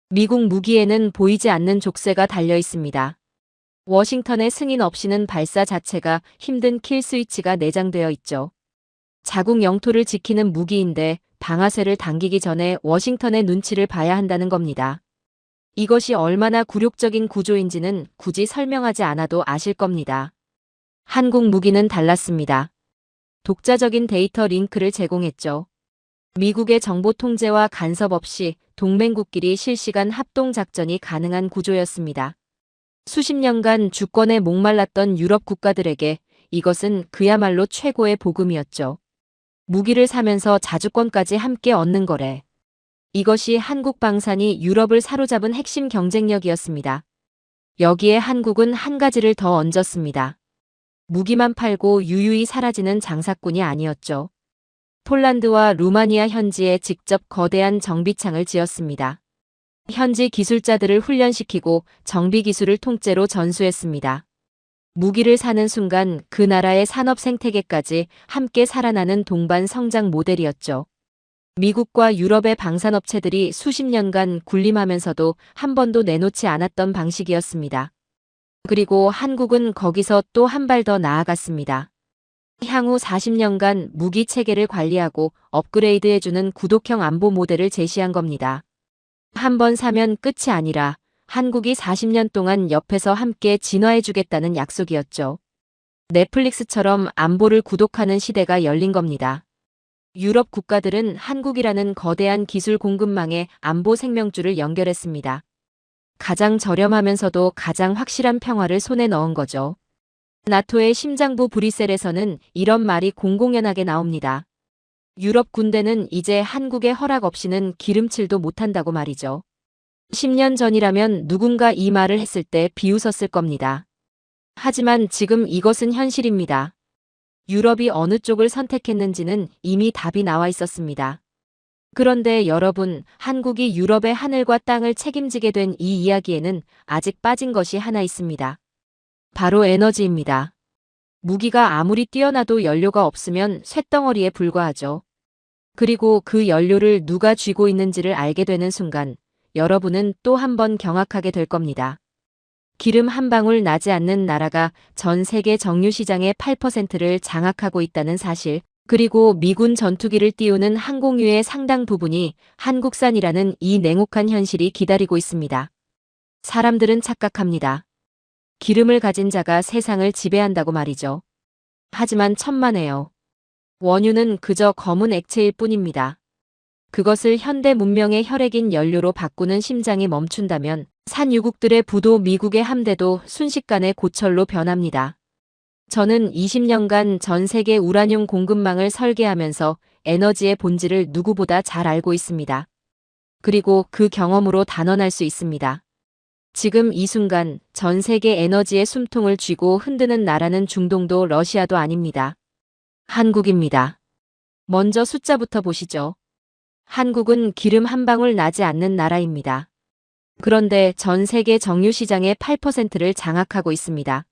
미국 무기에는 보이지 않는 족쇄가 달려 있습니다. 워싱턴의 승인 없이는 발사 자체가 힘든 킬 스위치가 내장되어 있죠. 자국 영토를 지키는 무기인데 방아쇠를 당기기 전에 워싱턴의 눈치를 봐야 한다는 겁니다. 이것이 얼마나 굴욕적인 구조인지는 굳이 설명하지 않아도 아실 겁니다. 한국 무기는 달랐습니다. 독자적인 데이터 링크를 제공했죠. 미국의 정보 통제와 간섭 없이 동맹국끼리 실시간 합동작전이 가능한 구조였습니다. 수십 년간 주권에 목말랐던 유럽 국가들에게 이것은 그야말로 최고의 복음이었죠. 무기를 사면서 자주권까지 함께 얻는 거래. 이것이 한국 방산이 유럽을 사로잡은 핵심 경쟁력이었습니다. 여기에 한국은 한 가지를 더 얹었습니다. 무기만 팔고 유유히 사라지는 장사꾼이 아니었죠. 폴란드와 루마니아 현지에 직접 거대한 정비창을 지었습니다. 현지 기술자들을 훈련시키고 정비 기술을 통째로 전수했습니다. 무기를 사는 순간 그 나라의 산업 생태계까지 함께 살아나는 동반 성장 모델이었죠. 미국과 유럽의 방산업체들이 수십 년간 군림하면서도 한 번도 내놓지 않았던 방식이었습니다. 그리고 한국은 거기서 또 한 발 더 나아갔습니다. 향후 40년간 무기 체계를 관리하고 업그레이드해주는 구독형 안보 모델을 제시한 겁니다. 한 번 사면 끝이 아니라 한국이 40년 동안 옆에서 함께 진화해주겠다는 약속이었죠. 넷플릭스처럼 안보를 구독하는 시대가 열린 겁니다. 유럽 국가들은 한국이라는 거대한 기술 공급망에 안보 생명줄을 연결했습니다. 가장 저렴하면서도 가장 확실한 평화를 손에 넣은 거죠. 나토의 심장부 브뤼셀에서는 이런 말이 공공연하게 나옵니다. 유럽 군대는 이제 한국의 허락 없이는 기름칠도 못한다고 말이죠. 10년 전이라면 누군가 이 말을 했을 때 비웃었을 겁니다. 하지만 지금 이것은 현실입니다. 유럽이 어느 쪽을 선택했는지는 이미 답이 나와 있었습니다. 그런데 여러분, 한국이 유럽의 하늘과 땅을 책임지게 된 이 이야기에는 아직 빠진 것이 하나 있습니다. 바로 에너지입니다. 무기가 아무리 뛰어나도 연료가 없으면 쇳덩어리에 불과하죠. 그리고 그 연료를 누가 쥐고 있는지를 알게 되는 순간 여러분은 또 한 번 경악하게 될 겁니다. 기름 한 방울 나지 않는 나라가 전 세계 정유 시장의 8%를 장악하고 있다는 사실, 그리고 미군 전투기를 띄우는 항공유의 상당 부분이 한국산이라는 이 냉혹한 현실이 기다리고 있습니다. 사람들은 착각합니다. 기름을 가진 자가 세상을 지배한다고 말이죠. 하지만 천만에요. 원유는 그저 검은 액체일 뿐입니다. 그것을 현대 문명의 혈액인 연료로 바꾸는 심장이 멈춘다면 산유국들의 부도 미국의 함대도 순식간에 고철로 변합니다. 저는 20년간 전 세계 우라늄 공급망을 설계하면서 에너지의 본질을 누구보다 잘 알고 있습니다. 그리고 그 경험으로 단언할 수 있습니다. 지금 이 순간 전 세계 에너지의 숨통을 쥐고 흔드는 나라는 중동도 러시아도 아닙니다. 한국입니다. 먼저 숫자부터 보시죠. 한국은 기름 한 방울 나지 않는 나라입니다. 그런데 전 세계 정유 시장의 8%를 장악하고 있습니다.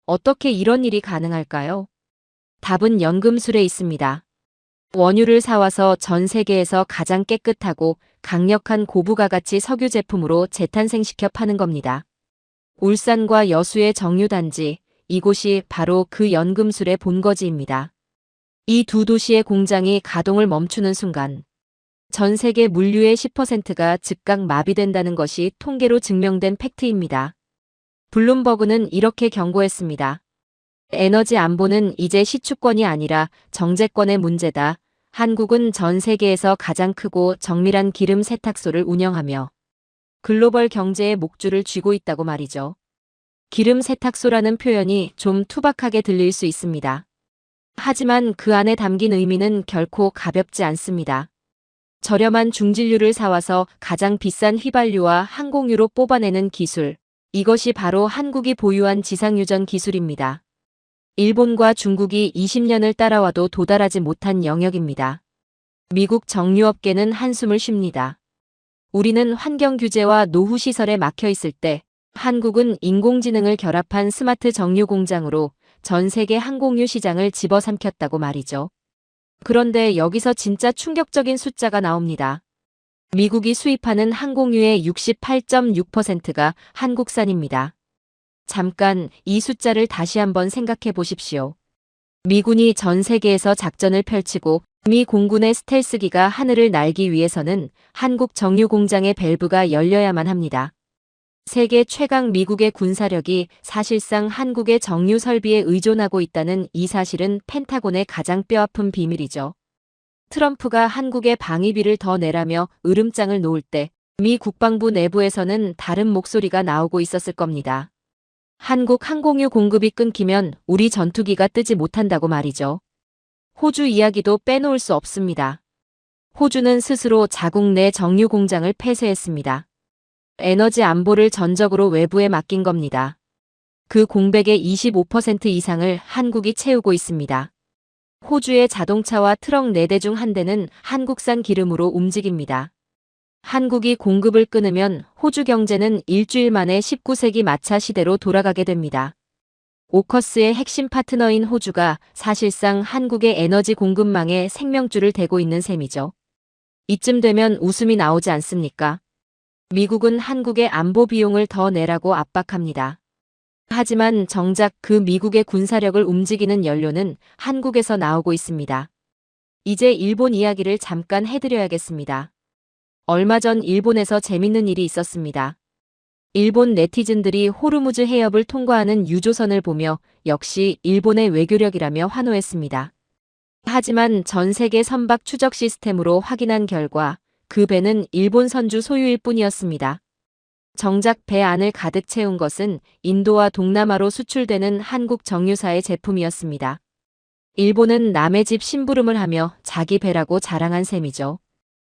어떻게 이런 일이 가능할까요? 답은 연금술에 있습니다. 원유를 사와서 전 세계에서 가장 깨끗하고 강력한 고부가가치 석유 제품으로 재탄생시켜 파는 겁니다. 울산과 여수의 정유단지, 이곳이 바로 그 연금술의 본거지입니다. 이 두 도시의 공장이 가동을 멈추는 순간 전 세계 물류의 10%가 즉각 마비된다는 것이 통계로 증명된 팩트입니다. 블룸버그는 이렇게 경고했습니다. 에너지 안보는 이제 시추권이 아니라 정제권의 문제다. 한국은 전 세계에서 가장 크고 정밀한 기름 세탁소를 운영하며 글로벌 경제의 목줄을 쥐고 있다고 말이죠. 기름 세탁소라는 표현이 좀 투박하게 들릴 수 있습니다. 하지만 그 안에 담긴 의미는 결코 가볍지 않습니다. 저렴한 중진류를 사와서 가장 비싼 휘발유와 항공유로 뽑아내는 기술. 이것이 바로 한국이 보유한 지상유전 기술입니다. 일본과 중국이 20년을 따라와도 도달하지 못한 영역입니다. 미국 정유업계는 한숨을 쉽니다. 우리는 환경 규제와 노후 시설에 막혀 있을 때 한국은 인공지능을 결합한 스마트 정유 공장으로 전 세계 항공유 시장을 집어삼켰다고 말이죠. 그런데 여기서 진짜 충격적인 숫자가 나옵니다. 미국이 수입하는 항공유의 68.6%가 한국산입니다. 잠깐 이 숫자를 다시 한번 생각해 보십시오. 미군이 전 세계에서 작전을 펼치고 미 공군의 스텔스기가 하늘을 날기 위해서는 한국 정유 공장의 밸브가 열려야만 합니다. 세계 최강 미국의 군사력이 사실상 한국의 정유 설비에 의존하고 있다는 이 사실은 펜타곤의 가장 뼈아픈 비밀이죠. 트럼프가 한국에 방위비를 더 내라며 으름장을 놓을 때 미 국방부 내부에서는 다른 목소리가 나오고 있었을 겁니다. 한국 항공유 공급이 끊기면 우리 전투기가 뜨지 못한다고 말이죠. 호주 이야기도 빼놓을 수 없습니다. 호주는 스스로 자국 내 정유 공장을 폐쇄했습니다. 에너지 안보를 전적으로 외부에 맡긴 겁니다. 그 공백의 25% 이상을 한국이 채우고 있습니다. 호주의 자동차와 트럭 4대 중 1대는 한국산 기름으로 움직입니다. 한국이 공급을 끊으면 호주 경제는 일주일 만에 19세기 마차 시대로 돌아가게 됩니다. 오커스의 핵심 파트너인 호주가 사실상 한국의 에너지 공급망에 생명줄을 대고 있는 셈이죠. 이쯤 되면 웃음이 나오지 않습니까? 미국은 한국의 안보 비용을 더 내라고 압박합니다. 하지만 정작 그 미국의 군사력을 움직이는 연료는 한국에서 나오고 있습니다. 이제 일본 이야기를 잠깐 해드려야겠습니다. 얼마 전 일본에서 재밌는 일이 있었습니다. 일본 네티즌들이 호르무즈 해협을 통과하는 유조선을 보며 역시 일본의 외교력이라며 환호했습니다. 하지만 전 세계 선박 추적 시스템으로 확인한 결과 그 배는 일본 선주 소유일 뿐이었습니다. 정작 배 안을 가득 채운 것은 인도와 동남아로 수출되는 한국 정유사의 제품이었습니다. 일본은 남의 집 심부름을 하며 자기 배라고 자랑한 셈이죠.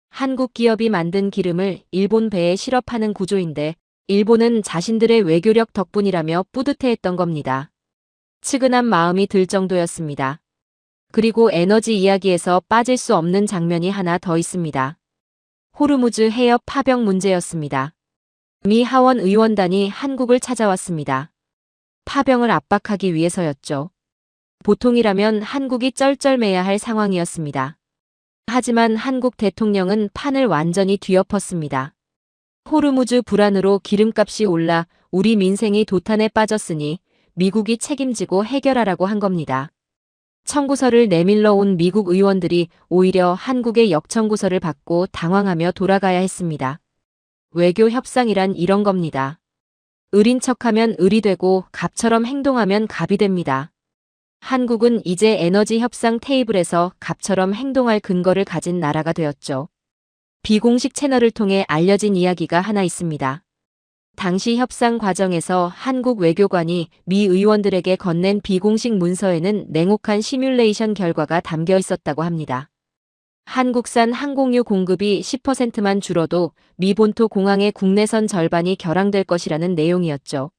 한국 기업이 만든 기름을 일본 배에 실업하는 구조인데 일본은 자신들의 외교력 덕분이라며 뿌듯해했던 겁니다. 측은한 마음이 들 정도였습니다. 그리고 에너지 이야기에서 빠질 수 없는 장면이 하나 더 있습니다. 호르무즈 해협 파병 문제였습니다. 미 하원 의원단이 한국을 찾아왔습니다. 파병을 압박하기 위해서였죠. 보통이라면 한국이 쩔쩔매야 할 상황이었습니다. 하지만 한국 대통령은 판을 완전히 뒤엎었습니다. 호르무즈 불안으로 기름값이 올라 우리 민생이 도탄에 빠졌으니 미국이 책임지고 해결하라고 한 겁니다. 청구서를 내밀러 온 미국 의원들이 오히려 한국의 역청구서를 받고 당황하며 돌아가야 했습니다. 외교 협상이란 이런 겁니다. 을인 척하면 을이 되고 갑처럼 행동하면 갑이 됩니다. 한국은 이제 에너지 협상 테이블에서 갑처럼 행동할 근거를 가진 나라가 되었죠. 비공식 채널을 통해 알려진 이야기가 하나 있습니다. 당시 협상 과정에서 한국 외교관이 미 의원들에게 건넨 비공식 문서에는 냉혹한 시뮬레이션 결과가 담겨 있었다고 합니다. 한국산 항공유 공급이 10%만 줄어도 미 본토 공항의 국내선 절반이 결항될 것이라는 내용이었죠.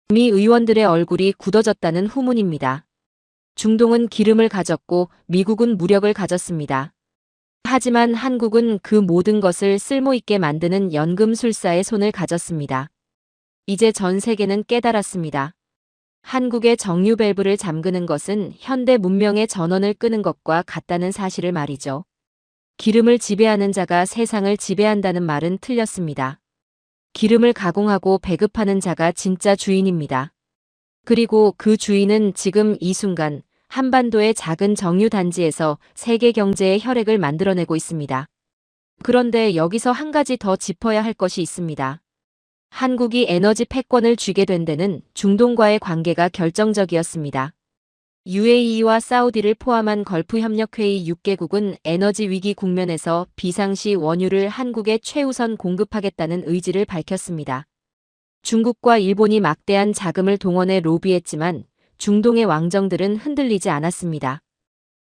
미 의원들의 얼굴이 굳어졌다는 후문입니다. 중동은 기름을 가졌고 미국은 무력을 가졌습니다. 하지만 한국은 그 모든 것을 쓸모있게 만드는 연금술사의 손을 가졌습니다. 이제 전 세계는 깨달았습니다. 한국의 정유 밸브를 잠그는 것은 현대 문명의 전원을 끄는 것과 같다는 사실을 말이죠. 기름을 지배하는 자가 세상을 지배한다는 말은 틀렸습니다. 기름을 가공하고 배급하는 자가 진짜 주인입니다. 그리고 그 주인은 지금 이 순간 한반도의 작은 정유 단지에서 세계 경제의 혈액을 만들어내고 있습니다. 그런데 여기서 한 가지 더 짚어야 할 것이 있습니다. 한국이 에너지 패권을 쥐게 된 데는 중동과의 관계가 결정적이었습니다. UAE와 사우디를 포함한 걸프협력회의 6개국은 에너지 위기 국면에서 비상시 원유를 한국에 최우선 공급하겠다는 의지를 밝혔습니다. 중국과 일본이 막대한 자금을 동원해 로비했지만 중동의 왕정들은 흔들리지 않았습니다.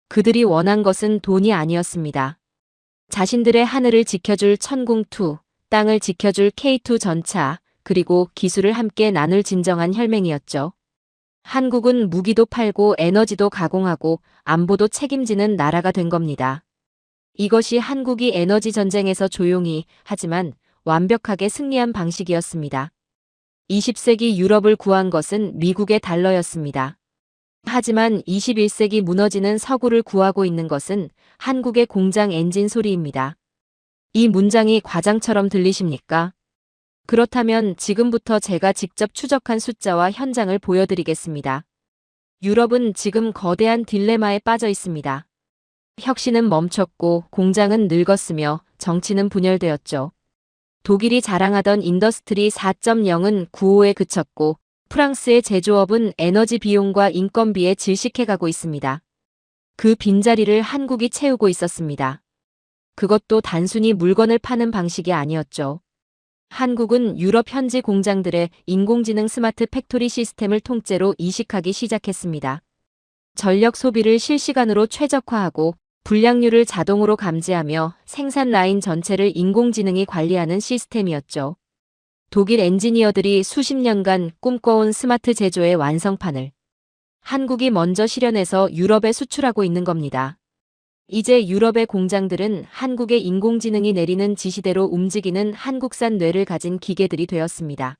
그들이 원한 것은 돈이 아니었습니다. 자신들의 하늘을 지켜줄 천궁2, 땅을 지켜줄 K2 전차, 그리고 기술을 함께 나눌 진정한 혈맹이었죠. 한국은 무기도 팔고 에너지도 가공하고 안보도 책임지는 나라가 된 겁니다. 이것이 한국이 에너지 전쟁에서 조용히 하지만 완벽하게 승리한 방식이었습니다. 20세기 유럽을 구한 것은 미국의 달러였습니다. 하지만 21세기 무너지는 서구를 구하고 있는 것은 한국의 공장 엔진 소리입니다. 이 문장이 과장처럼 들리십니까? 그렇다면 지금부터 제가 직접 추적한 숫자와 현장을 보여드리겠습니다. 유럽은 지금 거대한 딜레마에 빠져 있습니다. 혁신은 멈췄고 공장은 늙었으며 정치는 분열되었죠. 독일이 자랑하던 인더스트리 4.0은 구호에 그쳤고 프랑스의 제조업은 에너지 비용과 인건비에 질식해가고 있습니다. 그 빈자리를 한국이 채우고 있었습니다. 그것도 단순히 물건을 파는 방식이 아니었죠. 한국은 유럽 현지 공장들의 인공지능 스마트 팩토리 시스템을 통째로 이식하기 시작했습니다. 전력 소비를 실시간으로 최적화하고 불량률을 자동으로 감지하며 생산 라인 전체를 인공지능이 관리하는 시스템이었죠. 독일 엔지니어들이 수십 년간 꿈꿔온 스마트 제조의 완성판을 한국이 먼저 실현해서 유럽에 수출하고 있는 겁니다. 이제 유럽의 공장들은 한국의 인공지능이 내리는 지시대로 움직이는 한국산 뇌를 가진 기계들이 되었습니다.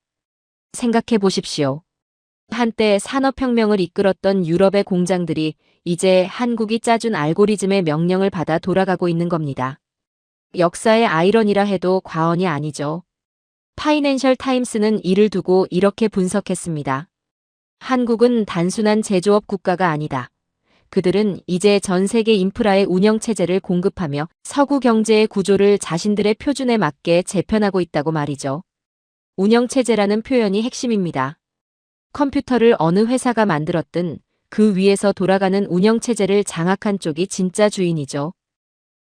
생각해 보십시오. 한때 산업혁명을 이끌었던 유럽의 공장들이 이제 한국이 짜준 알고리즘의 명령을 받아 돌아가고 있는 겁니다. 역사의 아이러니라 해도 과언이 아니죠. 파이낸셜 타임스는 이를 두고 이렇게 분석했습니다. 한국은 단순한 제조업 국가가 아니다. 그들은 이제 전 세계 인프라의 운영체제를 공급하며 서구 경제의 구조를 자신들의 표준에 맞게 재편하고 있다고 말이죠. 운영체제라는 표현이 핵심입니다. 컴퓨터를 어느 회사가 만들었든 그 위에서 돌아가는 운영체제를 장악한 쪽이 진짜 주인이죠.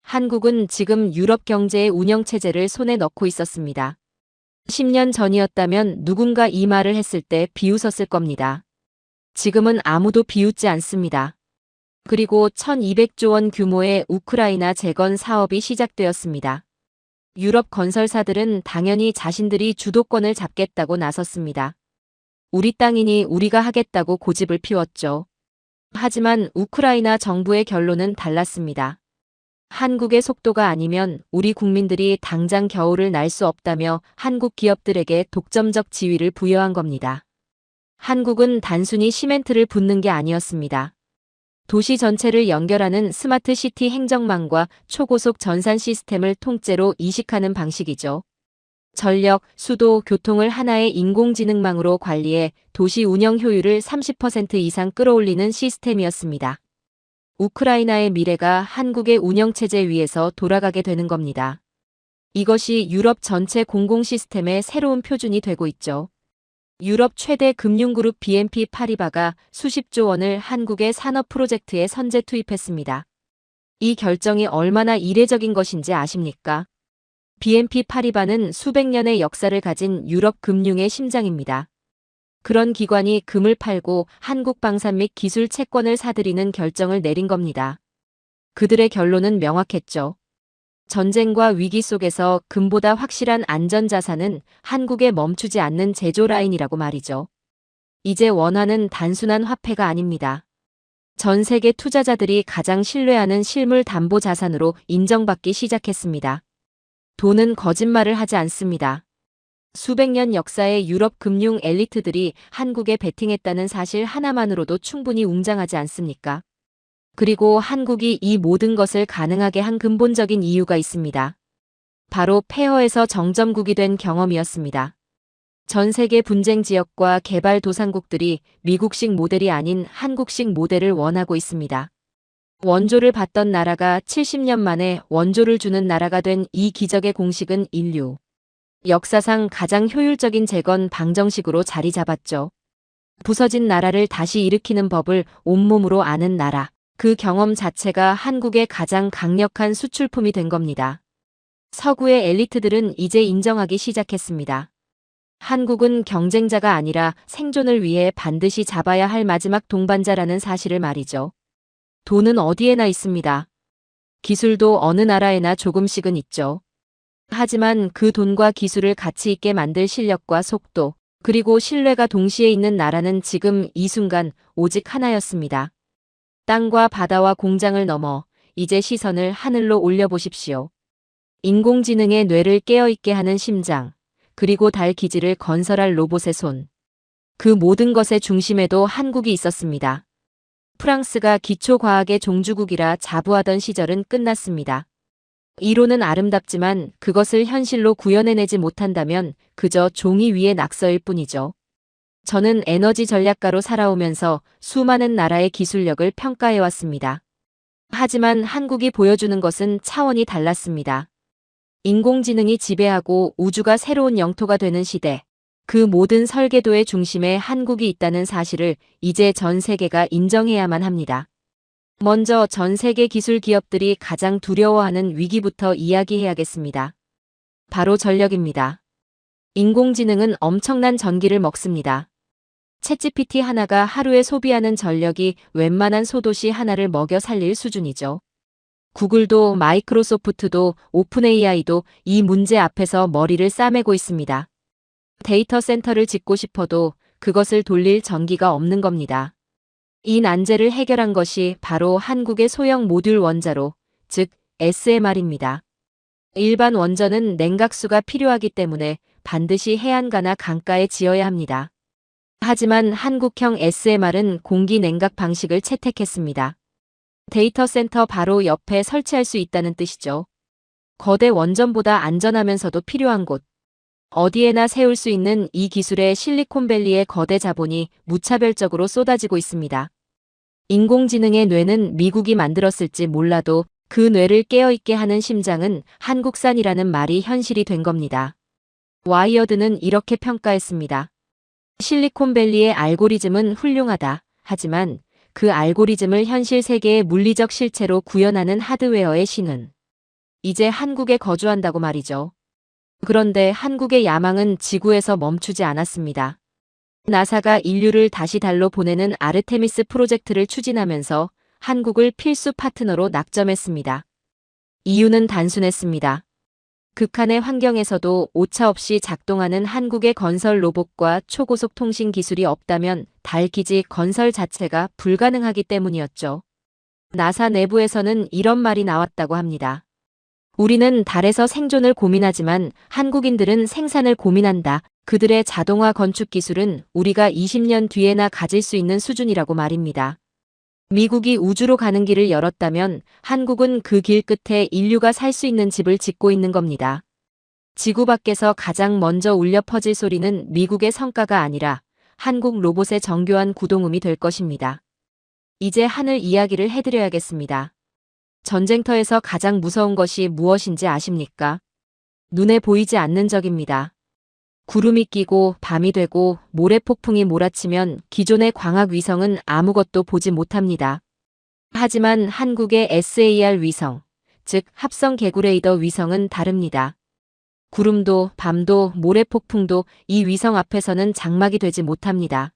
한국은 지금 유럽 경제의 운영체제를 손에 넣고 있었습니다. 10년 전이었다면 누군가 이 말을 했을 때 비웃었을 겁니다. 지금은 아무도 비웃지 않습니다. 그리고 1200조 원 규모의 우크라이나 재건 사업이 시작되었습니다. 유럽 건설사들은 당연히 자신들이 주도권을 잡겠다고 나섰습니다. 우리 땅이니 우리가 하겠다고 고집을 피웠죠. 하지만 우크라이나 정부의 결론은 달랐습니다. 한국의 속도가 아니면 우리 국민들이 당장 겨울을 날 수 없다며 한국 기업들에게 독점적 지위를 부여한 겁니다. 한국은 단순히 시멘트를 붓는 게 아니었습니다. 도시 전체를 연결하는 스마트 시티 행정망과 초고속 전산 시스템을 통째로 이식하는 방식이죠. 전력, 수도, 교통을 하나의 인공지능망으로 관리해 도시 운영 효율을 30% 이상 끌어올리는 시스템이었습니다. 우크라이나의 미래가 한국의 운영체제 위에서 돌아가게 되는 겁니다. 이것이 유럽 전체 공공 시스템의 새로운 표준이 되고 있죠. 유럽 최대 금융그룹 BNP 파리바가 수십조 원을 한국의 산업 프로젝트에 선제 투입했습니다. 이 결정이 얼마나 이례적인 것인지 아십니까? BNP 파리바는 수백 년의 역사를 가진 유럽 금융의 심장입니다. 그런 기관이 금을 팔고 한국 방산 및 기술 채권을 사들이는 결정을 내린 겁니다. 그들의 결론은 명확했죠. 전쟁과 위기 속에서 금보다 확실한 안전자산은 한국에 멈추지 않는 제조 라인이라고 말이죠. 이제 원화는 단순한 화폐가 아닙니다. 전 세계 투자자들이 가장 신뢰하는 실물 담보 자산으로 인정받기 시작했습니다. 돈은 거짓말을 하지 않습니다. 수백 년 역사의 유럽 금융 엘리트들이 한국에 베팅했다는 사실 하나만으로도 충분히 웅장하지 않습니까? 그리고 한국이 이 모든 것을 가능하게 한 근본적인 이유가 있습니다. 바로 폐허에서 정점국이 된 경험이었습니다. 전 세계 분쟁 지역과 개발도상국들이 미국식 모델이 아닌 한국식 모델을 원하고 있습니다. 원조를 받던 나라가 70년 만에 원조를 주는 나라가 된 이 기적의 공식은 인류 역사상 가장 효율적인 재건 방정식으로 자리 잡았죠. 부서진 나라를 다시 일으키는 법을 온몸으로 아는 나라. 그 경험 자체가 한국의 가장 강력한 수출품이 된 겁니다. 서구의 엘리트들은 이제 인정하기 시작했습니다. 한국은 경쟁자가 아니라 생존을 위해 반드시 잡아야 할 마지막 동반자라는 사실을 말이죠. 돈은 어디에나 있습니다. 기술도 어느 나라에나 조금씩은 있죠. 하지만 그 돈과 기술을 가치 있게 만들 실력과 속도, 그리고 신뢰가 동시에 있는 나라는 지금 이 순간 오직 하나였습니다. 땅과 바다와 공장을 넘어 이제 시선을 하늘로 올려보십시오. 인공지능의 뇌를 깨어있게 하는 심장, 그리고 달 기지를 건설할 로봇의 손. 그 모든 것의 중심에도 한국이 있었습니다. 프랑스가 기초과학의 종주국이라 자부하던 시절은 끝났습니다. 이론은 아름답지만 그것을 현실로 구현해내지 못한다면 그저 종이 위의 낙서일 뿐이죠. 저는 에너지 전략가로 살아오면서 수많은 나라의 기술력을 평가해왔습니다. 하지만 한국이 보여주는 것은 차원이 달랐습니다. 인공지능이 지배하고 우주가 새로운 영토가 되는 시대, 그 모든 설계도의 중심에 한국이 있다는 사실을 이제 전 세계가 인정해야만 합니다. 먼저 전 세계 기술 기업들이 가장 두려워하는 위기부터 이야기해야겠습니다. 바로 전력입니다. 인공지능은 엄청난 전기를 먹습니다. 챗GPT 하나가 하루에 소비하는 전력이 웬만한 소도시 하나를 먹여 살릴 수준이죠. 구글도 마이크로소프트도 오픈AI도 이 문제 앞에서 머리를 싸매고 있습니다. 데이터 센터를 짓고 싶어도 그것을 돌릴 전기가 없는 겁니다. 이 난제를 해결한 것이 바로 한국의 소형 모듈 원자로, 즉 SMR입니다. 일반 원전은 냉각수가 필요하기 때문에 반드시 해안가나 강가에 지어야 합니다. 하지만 한국형 SMR은 공기 냉각 방식을 채택했습니다. 데이터 센터 바로 옆에 설치할 수 있다는 뜻이죠. 거대 원전보다 안전하면서도 필요한 곳. 어디에나 세울 수 있는 이 기술에 실리콘밸리의 거대 자본이 무차별적으로 쏟아지고 있습니다. 인공지능의 뇌는 미국이 만들었을지 몰라도 그 뇌를 깨어있게 하는 심장은 한국산이라는 말이 현실이 된 겁니다. 와이어드는 이렇게 평가했습니다. 실리콘밸리의 알고리즘은 훌륭하다. 하지만 그 알고리즘을 현실 세계의 물리적 실체로 구현하는 하드웨어의 신은 이제 한국에 거주한다고 말이죠. 그런데 한국의 야망은 지구에서 멈추지 않았습니다. 나사가 인류를 다시 달로 보내는 아르테미스 프로젝트를 추진하면서 한국을 필수 파트너로 낙점했습니다. 이유는 단순했습니다. 극한의 환경에서도 오차 없이 작동하는 한국의 건설 로봇과 초고속 통신 기술이 없다면 달 기지 건설 자체가 불가능하기 때문이었죠. 나사 내부에서는 이런 말이 나왔다고 합니다. 우리는 달에서 생존을 고민하지만 한국인들은 생산을 고민한다. 그들의 자동화 건축 기술은 우리가 20년 뒤에나 가질 수 있는 수준이라고 말입니다. 미국이 우주로 가는 길을 열었다면 한국은 그 길 끝에 인류가 살 수 있는 집을 짓고 있는 겁니다. 지구 밖에서 가장 먼저 울려 퍼질 소리는 미국의 성과가 아니라 한국 로봇의 정교한 구동음이 될 것입니다. 이제 하늘 이야기를 해드려야겠습니다. 전쟁터에서 가장 무서운 것이 무엇인지 아십니까? 눈에 보이지 않는 적입니다. 구름이 끼고 밤이 되고 모래폭풍이 몰아치면 기존의 광학 위성은 아무것도 보지 못합니다. 하지만 한국의 SAR 위성, 즉 합성 개구레이더 위성은 다릅니다. 구름도 밤도 모래폭풍도 이 위성 앞에서는 장막이 되지 못합니다.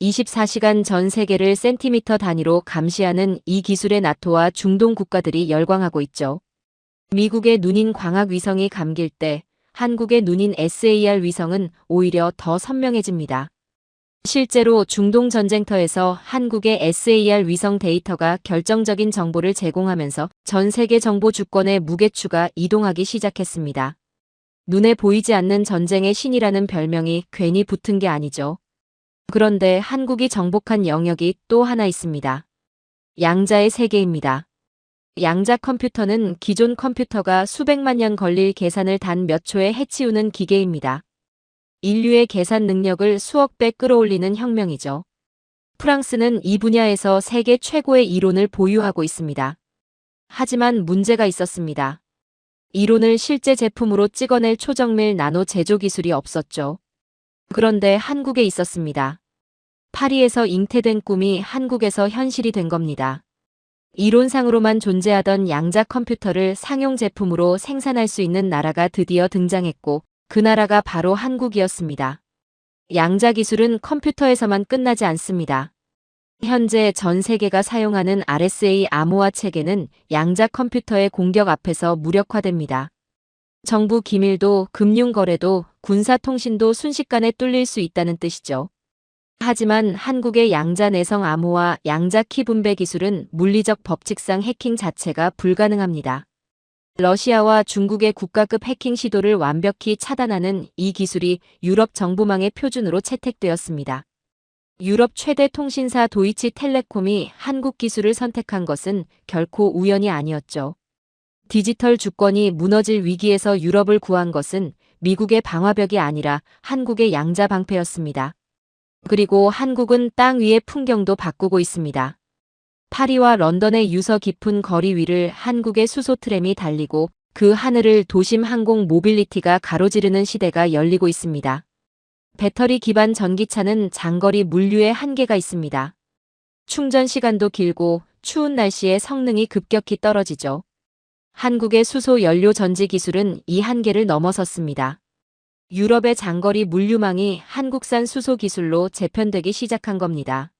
24시간 전 세계를 센티미터 단위로 감시하는 이 기술의 나토와 중동 국가들이 열광하고 있죠. 미국의 눈인 광학 위성이 감길 때 한국의 눈인 SAR 위성은 오히려 더 선명해집니다. 실제로 중동 전쟁터에서 한국의 SAR 위성 데이터가 결정적인 정보를 제공하면서 전 세계 정보 주권의 무게추가 이동하기 시작했습니다. 눈에 보이지 않는 전쟁의 신이라는 별명이 괜히 붙은 게 아니죠. 그런데 한국이 정복한 영역이 또 하나 있습니다. 양자의 세계입니다. 양자 컴퓨터는 기존 컴퓨터가 수백만 년 걸릴 계산을 단 몇 초에 해치우는 기계입니다. 인류의 계산 능력을 수억 배 끌어올리는 혁명이죠. 프랑스는 이 분야에서 세계 최고의 이론을 보유하고 있습니다. 하지만 문제가 있었습니다. 이론을 실제 제품으로 찍어낼 초정밀 나노 제조 기술이 없었죠. 그런데 한국에 있었습니다. 파리에서 잉태된 꿈이 한국에서 현실이 된 겁니다. 이론상으로만 존재하던 양자 컴퓨터를 상용 제품으로 생산할 수 있는 나라가 드디어 등장했고 그 나라가 바로 한국이었습니다. 양자 기술은 컴퓨터에서만 끝나지 않습니다. 현재 전 세계가 사용하는 RSA 암호화 체계는 양자 컴퓨터의 공격 앞에서 무력화됩니다. 정부 기밀도 금융 거래도 군사 통신도 순식간에 뚫릴 수 있다는 뜻이죠. 하지만 한국의 양자 내성 암호와 양자 키 분배 기술은 물리적 법칙상 해킹 자체가 불가능합니다. 러시아와 중국의 국가급 해킹 시도를 완벽히 차단하는 이 기술이 유럽 정보망의 표준으로 채택되었습니다. 유럽 최대 통신사 도이치텔레콤이 한국 기술을 선택한 것은 결코 우연이 아니었죠. 디지털 주권이 무너질 위기에서 유럽을 구한 것은 미국의 방화벽이 아니라 한국의 양자 방패였습니다. 그리고 한국은 땅 위의 풍경도 바꾸고 있습니다. 파리와 런던의 유서 깊은 거리 위를 한국의 수소 트램이 달리고 그 하늘을 도심 항공 모빌리티가 가로지르는 시대가 열리고 있습니다. 배터리 기반 전기차는 장거리 물류에 한계가 있습니다. 충전 시간도 길고 추운 날씨에 성능이 급격히 떨어지죠. 한국의 수소 연료 전지 기술은 이 한계를 넘어섰습니다. 유럽의 장거리 물류망이 한국산 수소 기술로 재편되기 시작한 겁니다.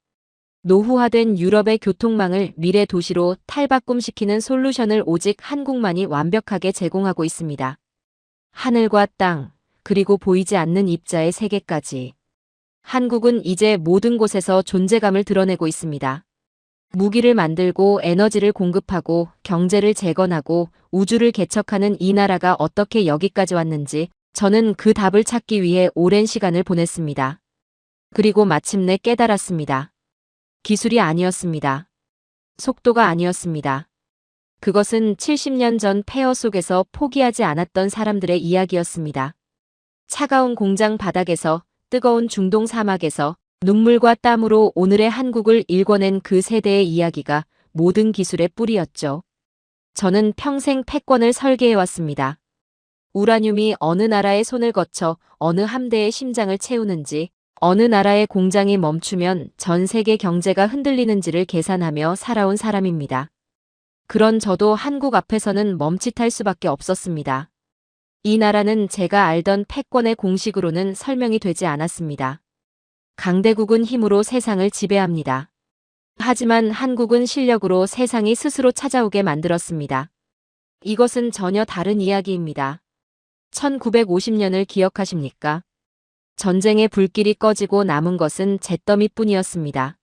노후화된 유럽의 교통망을 미래 도시로 탈바꿈시키는 솔루션을 오직 한국만이 완벽하게 제공하고 있습니다. 하늘과 땅, 그리고 보이지 않는 입자의 세계까지. 한국은 이제 모든 곳에서 존재감을 드러내고 있습니다. 무기를 만들고 에너지를 공급하고 경제를 재건하고 우주를 개척하는 이 나라가 어떻게 여기까지 왔는지 저는 그 답을 찾기 위해 오랜 시간을 보냈습니다. 그리고 마침내 깨달았습니다. 기술이 아니었습니다. 속도가 아니었습니다. 그것은 70년 전 폐허 속에서 포기하지 않았던 사람들의 이야기였습니다. 차가운 공장 바닥에서, 뜨거운 중동 사막에서 눈물과 땀으로 오늘의 한국을 일궈낸 그 세대의 이야기가 모든 기술의 뿌리였죠. 저는 평생 패권을 설계해왔습니다. 우라늄이 어느 나라의 손을 거쳐 어느 함대의 심장을 채우는지, 어느 나라의 공장이 멈추면 전 세계 경제가 흔들리는지를 계산하며 살아온 사람입니다. 그런 저도 한국 앞에서는 멈칫할 수밖에 없었습니다. 이 나라는 제가 알던 패권의 공식으로는 설명이 되지 않았습니다. 강대국은 힘으로 세상을 지배합니다. 하지만 한국은 실력으로 세상이 스스로 찾아오게 만들었습니다. 이것은 전혀 다른 이야기입니다. 1950년을 기억하십니까? 전쟁의 불길이 꺼지고 남은 것은 잿더미뿐이었습니다.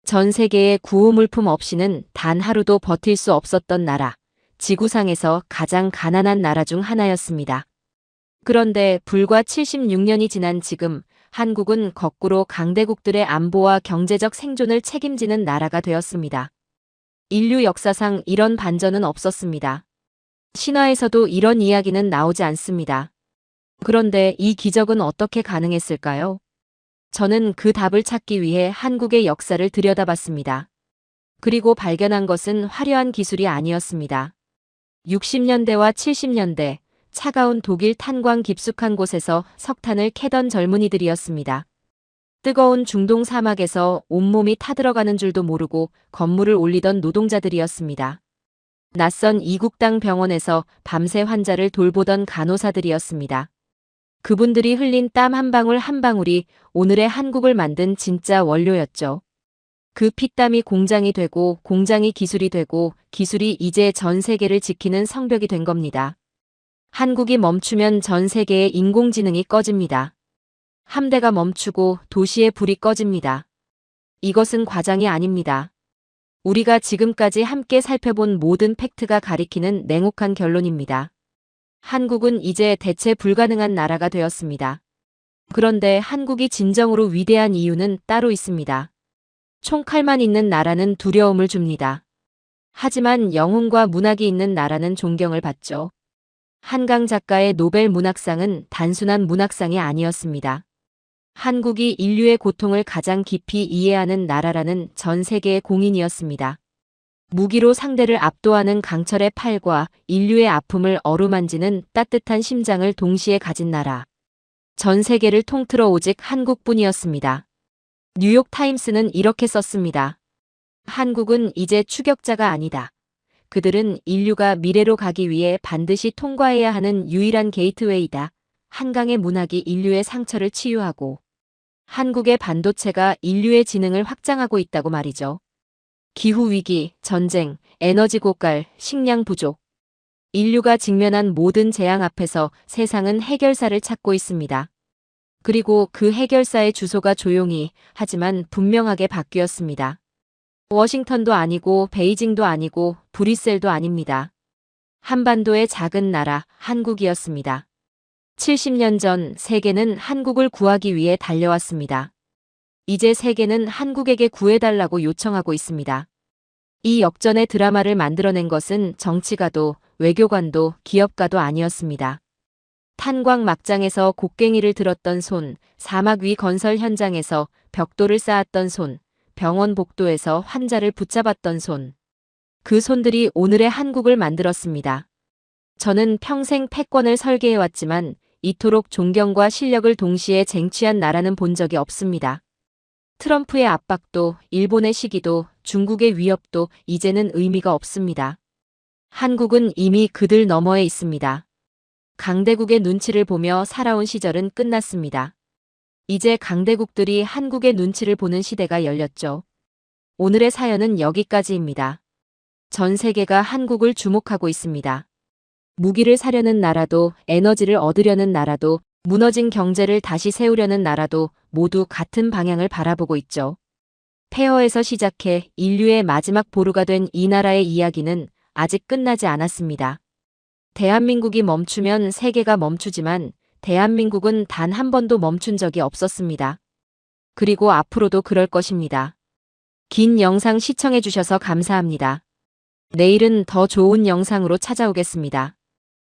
전 세계의 구호물품 없이는 단 하루도 버틸 수 없었던 나라, 지구상에서 가장 가난한 나라 중 하나였습니다. 그런데 불과 76년이 지난 지금 한국은 거꾸로 강대국들의 안보와 경제적 생존을 책임지는 나라가 되었습니다. 인류 역사상 이런 반전은 없었습니다. 신화에서도 이런 이야기는 나오지 않습니다. 그런데 이 기적은 어떻게 가능했을까요? 저는 그 답을 찾기 위해 한국의 역사를 들여다봤습니다. 그리고 발견한 것은 화려한 기술이 아니었습니다. 60년대와 70년대 차가운 독일 탄광 깊숙한 곳에서 석탄을 캐던 젊은이들이었습니다. 뜨거운 중동 사막에서 온몸이 타들어가는 줄도 모르고 건물을 올리던 노동자들이었습니다. 낯선 이국당 병원에서 밤새 환자를 돌보던 간호사들이었습니다. 그분들이 흘린 땀 한 방울 한 방울이 오늘의 한국을 만든 진짜 원료였죠. 그 피땀이 공장이 되고 공장이 기술이 되고 기술이 이제 전 세계를 지키는 성벽이 된 겁니다. 한국이 멈추면 전 세계의 인공지능이 꺼집니다. 함대가 멈추고 도시의 불이 꺼집니다. 이것은 과장이 아닙니다. 우리가 지금까지 함께 살펴본 모든 팩트가 가리키는 냉혹한 결론입니다. 한국은 이제 대체 불가능한 나라가 되었습니다. 그런데 한국이 진정으로 위대한 이유는 따로 있습니다. 총칼만 있는 나라는 두려움을 줍니다. 하지만 영혼과 문학이 있는 나라는 존경을 받죠. 한강 작가의 노벨 문학상은 단순한 문학상이 아니었습니다. 한국이 인류의 고통을 가장 깊이 이해하는 나라라는 전 세계의 공인이었습니다. 무기로 상대를 압도하는 강철의 팔과 인류의 아픔을 어루만지는 따뜻한 심장을 동시에 가진 나라. 전 세계를 통틀어 오직 한국뿐이었습니다. 뉴욕타임스는 이렇게 썼습니다. 한국은 이제 추격자가 아니다. 그들은 인류가 미래로 가기 위해 반드시 통과해야 하는 유일한 게이트웨이다. 한강의 문학이 인류의 상처를 치유하고 한국의 반도체가 인류의 지능을 확장하고 있다고 말이죠. 기후위기, 전쟁, 에너지 고갈, 식량 부족. 인류가 직면한 모든 재앙 앞에서 세상은 해결사를 찾고 있습니다. 그리고 그 해결사의 주소가 조용히 하지만 분명하게 바뀌었습니다. 워싱턴도 아니고 베이징도 아니고 브뤼셀도 아닙니다. 한반도의 작은 나라 한국이었습니다. 70년 전 세계는 한국을 구하기 위해 달려왔습니다. 이제 세계는 한국에게 구해달라고 요청하고 있습니다. 이 역전의 드라마를 만들어낸 것은 정치가도 외교관도 기업가도 아니었습니다. 탄광 막장에서 곡괭이를 들었던 손, 사막 위 건설 현장에서 벽돌을 쌓았던 손, 병원 복도에서 환자를 붙잡았던 손. 그 손들이 오늘의 한국을 만들었습니다. 저는 평생 패권을 설계해왔지만 이토록 존경과 실력을 동시에 쟁취한 나라는 본 적이 없습니다. 트럼프의 압박도, 일본의 시기도, 중국의 위협도 이제는 의미가 없습니다. 한국은 이미 그들 너머에 있습니다. 강대국의 눈치를 보며 살아온 시절은 끝났습니다. 이제 강대국들이 한국의 눈치를 보는 시대가 열렸죠. 오늘의 사연은 여기까지입니다. 전 세계가 한국을 주목하고 있습니다. 무기를 사려는 나라도, 에너지를 얻으려는 나라도, 무너진 경제를 다시 세우려는 나라도 모두 같은 방향을 바라보고 있죠. 폐허에서 시작해 인류의 마지막 보루가 된 이 나라의 이야기는 아직 끝나지 않았습니다. 대한민국이 멈추면 세계가 멈추지만 대한민국은 단 한 번도 멈춘 적이 없었습니다. 그리고 앞으로도 그럴 것입니다. 긴 영상 시청해주셔서 감사합니다. 내일은 더 좋은 영상으로 찾아오겠습니다.